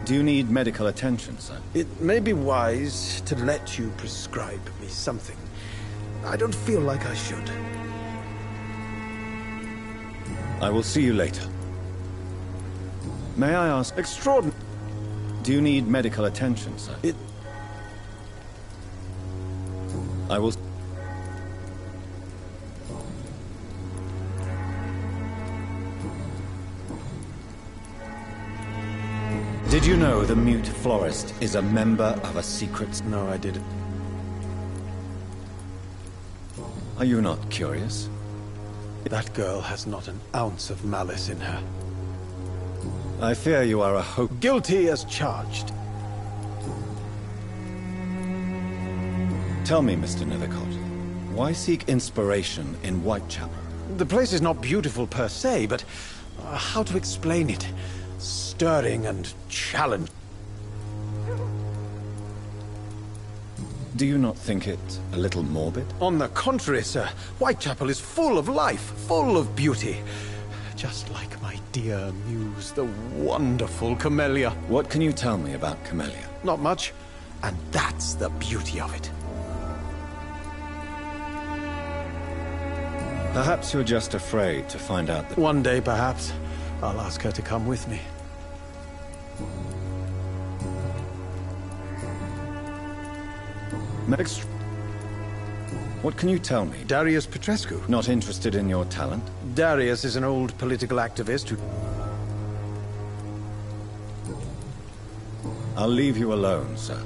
Do you need medical attention, sir? It may be wise to let you prescribe me something. I don't feel like I should. I will see you later. May I ask... Do you need medical attention, sir? I will... Did you know the mute florist is a member of a secret... No, I didn't. Are you not curious? That girl has not an ounce of malice in her. I fear you are a Guilty as charged. Tell me, Mr. Nethercott, why seek inspiration in Whitechapel? The place is not beautiful per se, but how to explain it? Stirring and challenging. Do you not think it a little morbid? On the contrary, sir. Whitechapel is full of life, full of beauty. Just like my dear muse, the wonderful Camellia. What can you tell me about Camellia? Not much, and that's the beauty of it. Perhaps you're just afraid to find out that... One day, perhaps, I'll ask her to come with me. Next. What can you tell me? Darius Petrescu. Not interested in your talent? Darius is an old political activist who... I'll leave you alone, sir.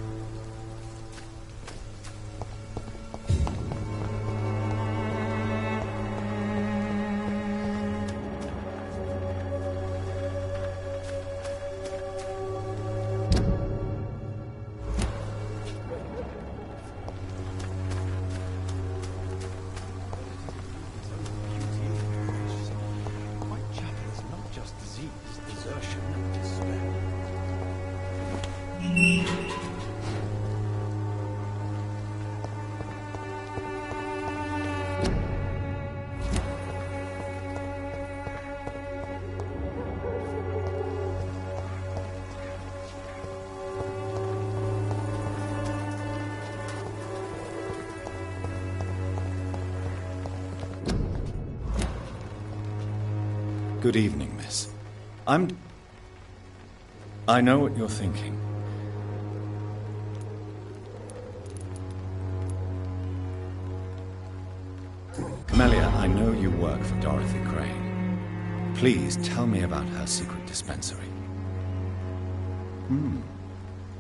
Good evening, miss. I know what you're thinking. Camellia, I know you work for Dorothy Crane. Please tell me about her secret dispensary.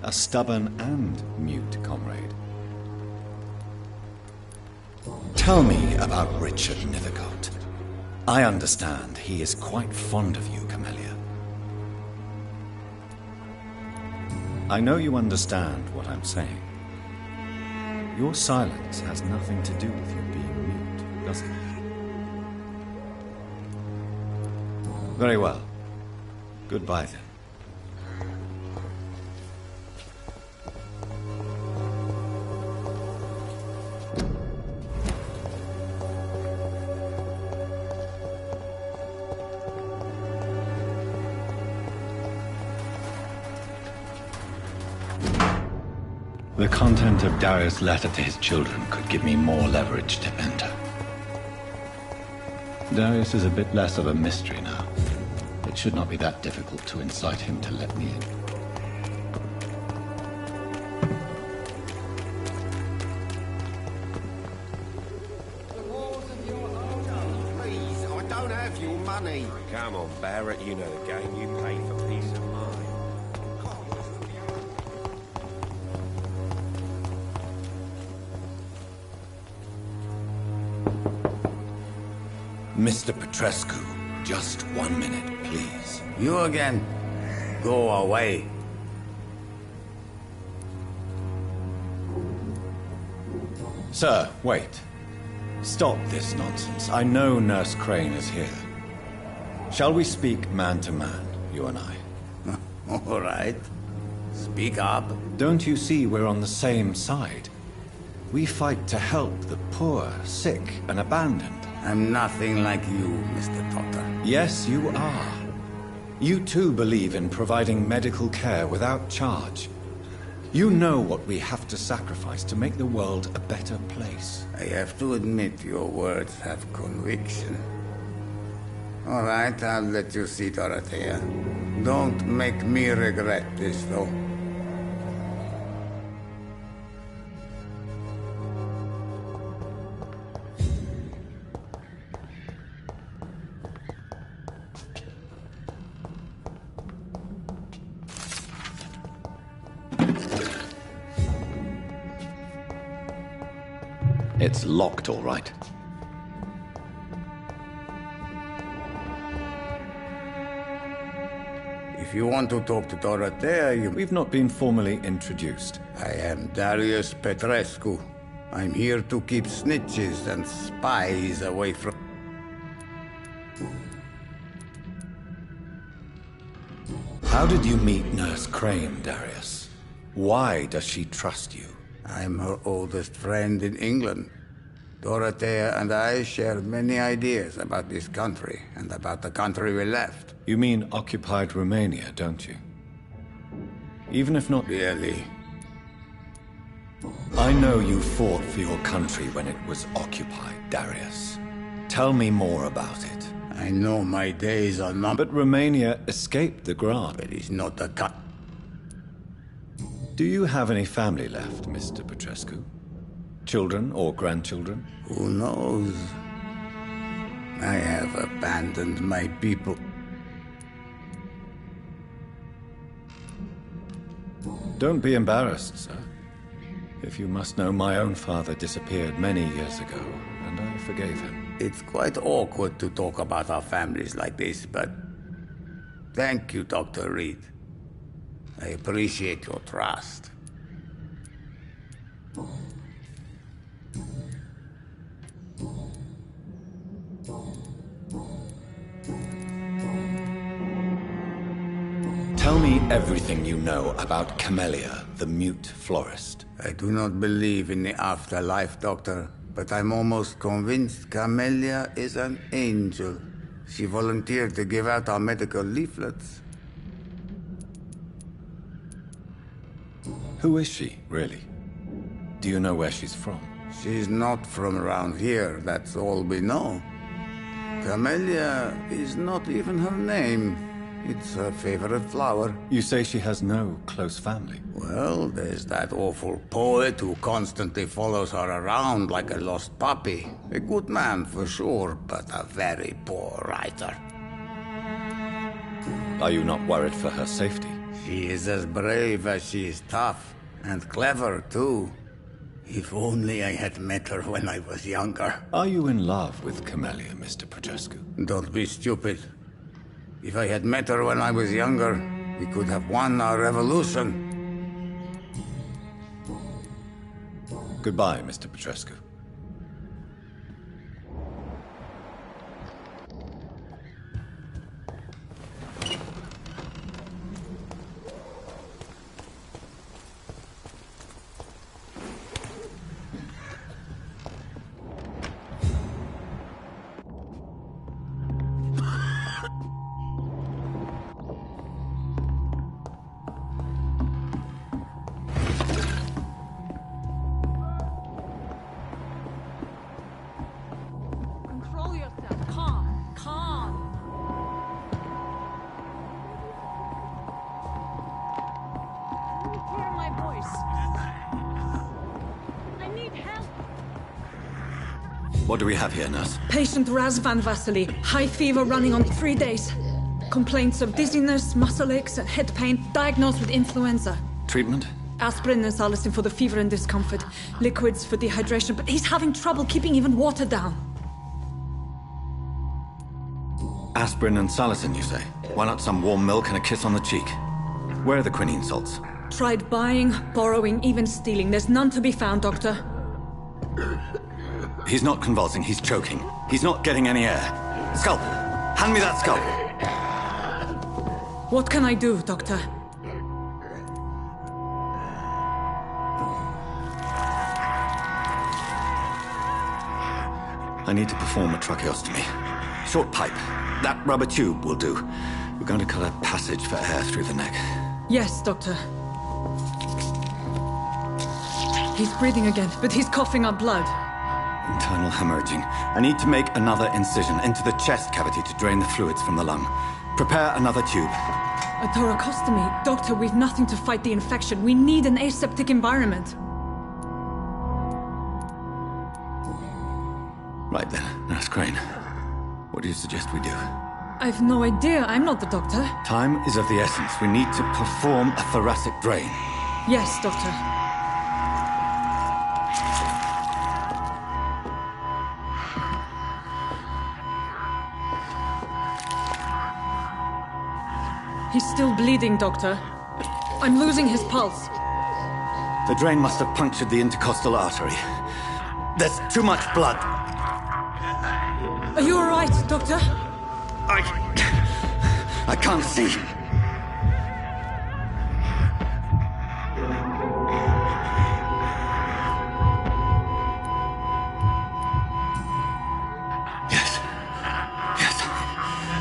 A stubborn and mute comrade. Tell me about Richard Nethercott. I understand he is quite fond of you, Camellia. I know you understand what I'm saying. Your silence has nothing to do with you being mute, does it? Very well. Goodbye, then. The content of Darius' letter to his children could give me more leverage to enter. Darius is a bit less of a mystery now. It should not be that difficult to incite him to let me in. Please, I don't have your money. Come on, Barrett, you know the game. You pay for peace of mind. Mr. Petrescu, just 1 minute, please. You again? Go away. Sir, wait. Stop this nonsense. I know Nurse Crane is here. Shall we speak man to man, you and I? All right. Speak up. Don't you see we're on the same side? We fight to help the poor, sick, and abandoned. I'm nothing like you, Mr. Potter. Yes, you are. You too believe in providing medical care without charge. You know what we have to sacrifice to make the world a better place. I have to admit your words have conviction. All right, I'll let you see, Dorothea. Don't make me regret this, though. It's locked, all right. If you want to talk to Dorothea, you... We've not been formally introduced. I am Darius Petrescu. I'm here to keep snitches and spies away from... How did you meet Nurse Crane, Darius? Why does she trust you? I'm her oldest friend in England. Dorothea and I share many ideas about this country and about the country we left. You mean occupied Romania, don't you? Even if not... Really? I know you fought for your country when it was occupied, Darius. Tell me more about it. I know my days are numbered. But Romania escaped the Grant. It is not a cut. Do you have any family left, Mr. Petrescu? Children or grandchildren? Who knows? I have abandoned my people. Don't be embarrassed, sir. If you must know, my own father disappeared many years ago, and I forgave him. It's quite awkward to talk about our families like this, but... Thank you, Dr. Reed. I appreciate your trust. Tell me everything you know about Camellia, the mute florist. I do not believe in the afterlife, Doctor, but I'm almost convinced Camellia is an angel. She volunteered to give out our medical leaflets. Who is she, really? Do you know where she's from? She's not from around here, that's all we know. Camellia is not even her name. It's her favorite flower. You say she has no close family? Well, there's that awful poet who constantly follows her around like a lost puppy. A good man for sure, but a very poor writer. Are you not worried for her safety? She is as brave as she is tough, and clever too. If only I had met her when I was younger. Are you in love with Camellia, Mr. Petrescu? Don't be stupid. If I had met her when I was younger, we could have won our revolution. Goodbye, Mr. Petrescu. What do we have here, nurse? Patient Raz Van Vasily. High fever running on 3 days. Complaints of dizziness, muscle aches, and head pain. Diagnosed with influenza. Treatment? Aspirin and salicin for the fever and discomfort. Liquids for dehydration, but he's having trouble keeping even water down. Aspirin and salicin, you say? Why not some warm milk and a kiss on the cheek? Where are the quinine salts? Tried buying, borrowing, even stealing. There's none to be found, Doctor. He's not convulsing, he's choking. He's not getting any air. Scalpel! Hand me that scalpel! What can I do, Doctor? I need to perform a tracheostomy. Short pipe. That rubber tube will do. We're going to cut a passage for air through the neck. Yes, Doctor. He's breathing again, but he's coughing up blood. Internal hemorrhaging. I need to make another incision into the chest cavity to drain the fluids from the lung. Prepare another tube. A thoracostomy? Doctor, we've nothing to fight the infection. We need an aseptic environment. Right then, Nurse Crane. What do you suggest we do? I've no idea. I'm not the doctor. Time is of the essence. We need to perform a thoracic drain. Yes, Doctor. He's still bleeding, Doctor. I'm losing his pulse. The drain must have punctured the intercostal artery. There's too much blood. Are you all right, Doctor? I can't see. Yes.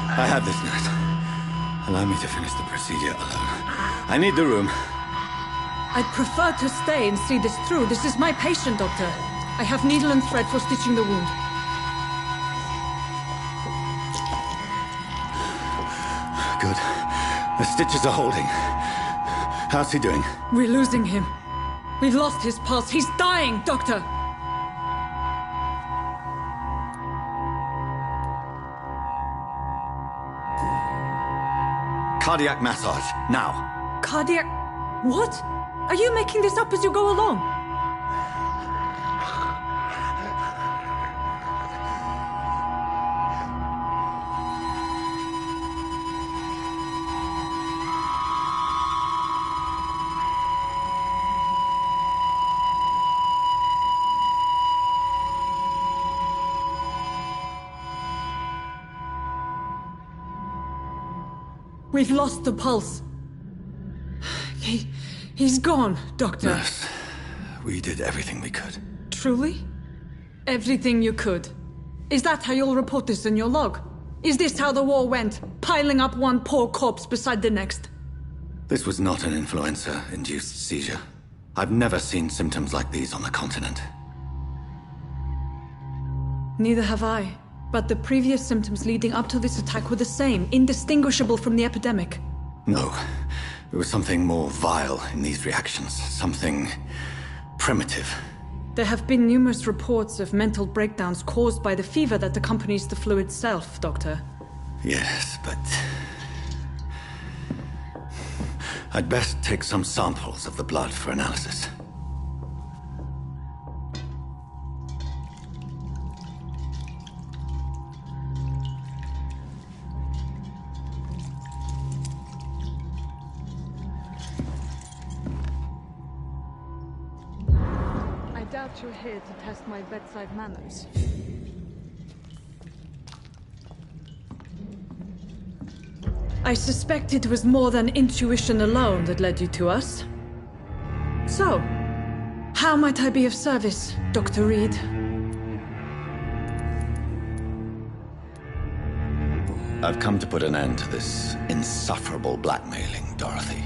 I have this, nurse. Allow me to finish the procedure alone. I need the room. I'd prefer to stay and see this through. This is my patient, Doctor. I have needle and thread for stitching the wound. Good. The stitches are holding. How's he doing? We're losing him. We've lost his pulse. He's dying, Doctor! Cardiac massage, now. Cardiac... What? Are you making this up as you go along? We've lost the pulse. He's gone, Doctor. Nurse, we did everything we could. Truly? Everything you could? Is that how you'll report this in your log? Is this how the war went? Piling up one poor corpse beside the next? This was not an influenza-induced seizure. I've never seen symptoms like these on the continent. Neither have I. But the previous symptoms leading up to this attack were the same, indistinguishable from the epidemic. No. There was something more vile in these reactions. Something primitive. There have been numerous reports of mental breakdowns caused by the fever that accompanies the flu itself, Doctor. Yes, but... I'd best take some samples of the blood for analysis. I doubt you're here to test my bedside manners. I suspect it was more than intuition alone that led you to us. So, how might I be of service, Dr. Reed? I've come to put an end to this insufferable blackmailing, Dorothy.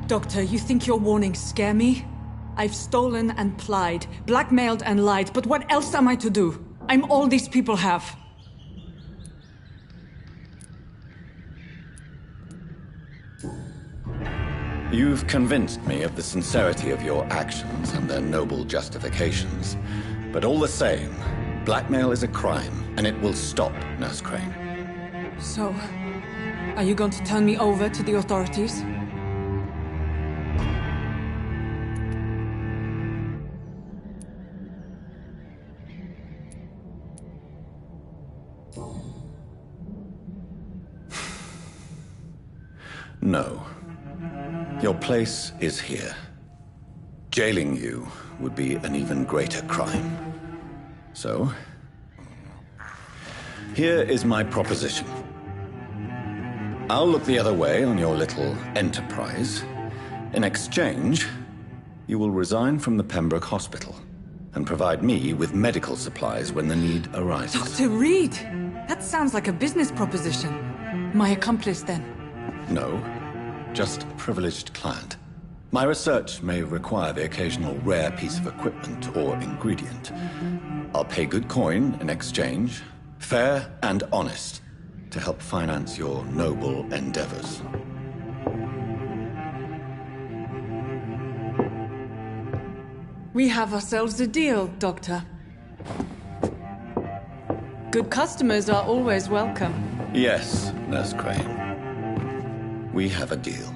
Doctor, you think your warnings scare me? I've stolen and plied, blackmailed and lied, but what else am I to do? I'm all these people have. You've convinced me of the sincerity of your actions and their noble justifications. But all the same, blackmail is a crime, and it will stop, Nurse Crane. So, are you going to turn me over to the authorities? No. Your place is here. Jailing you would be an even greater crime. So, here is my proposition. I'll look the other way on your little enterprise. In exchange, you will resign from the Pembroke Hospital and provide me with medical supplies when the need arises. Dr. Reed! That sounds like a business proposition. My accomplice, then? No, just a privileged client. My research may require the occasional rare piece of equipment or ingredient. I'll pay good coin in exchange, fair and honest, to help finance your noble endeavors. We have ourselves a deal, Doctor. Good customers are always welcome. Yes, Nurse Crane. We have a deal.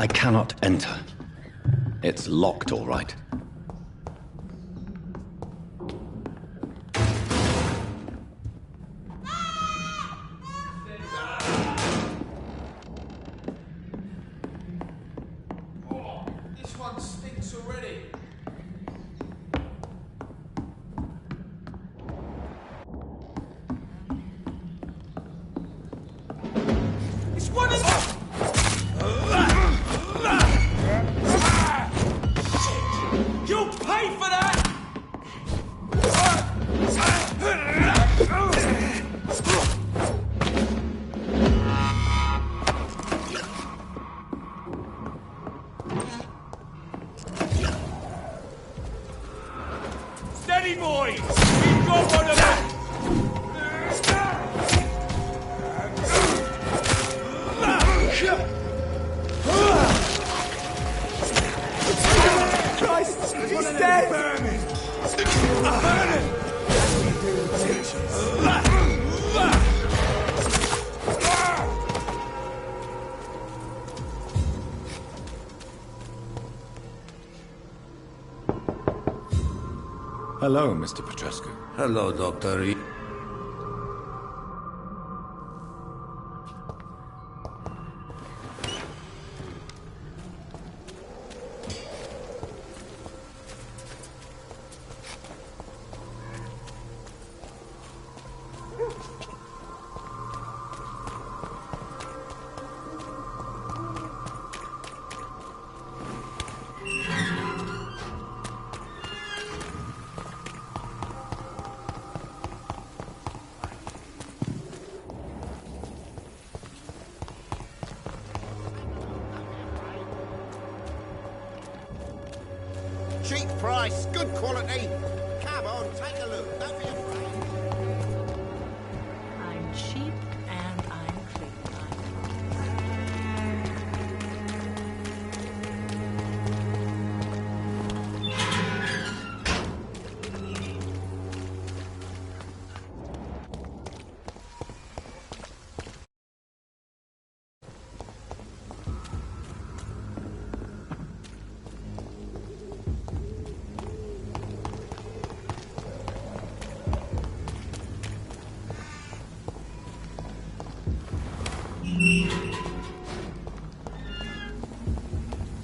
I cannot enter. It's locked, all right. This one stinks already. This one is... You'll pay for that! Steady, boys! We've got one of them! Christ, he's dead! Burn it! Burn it! Hello, Mr. Petrescu. Hello, Doctor. Cheap price, good quality. Come on, take a look. Don't be afraid. I'm cheap and I'm clean.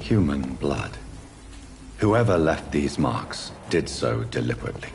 Human blood. Whoever left these marks did so deliberately.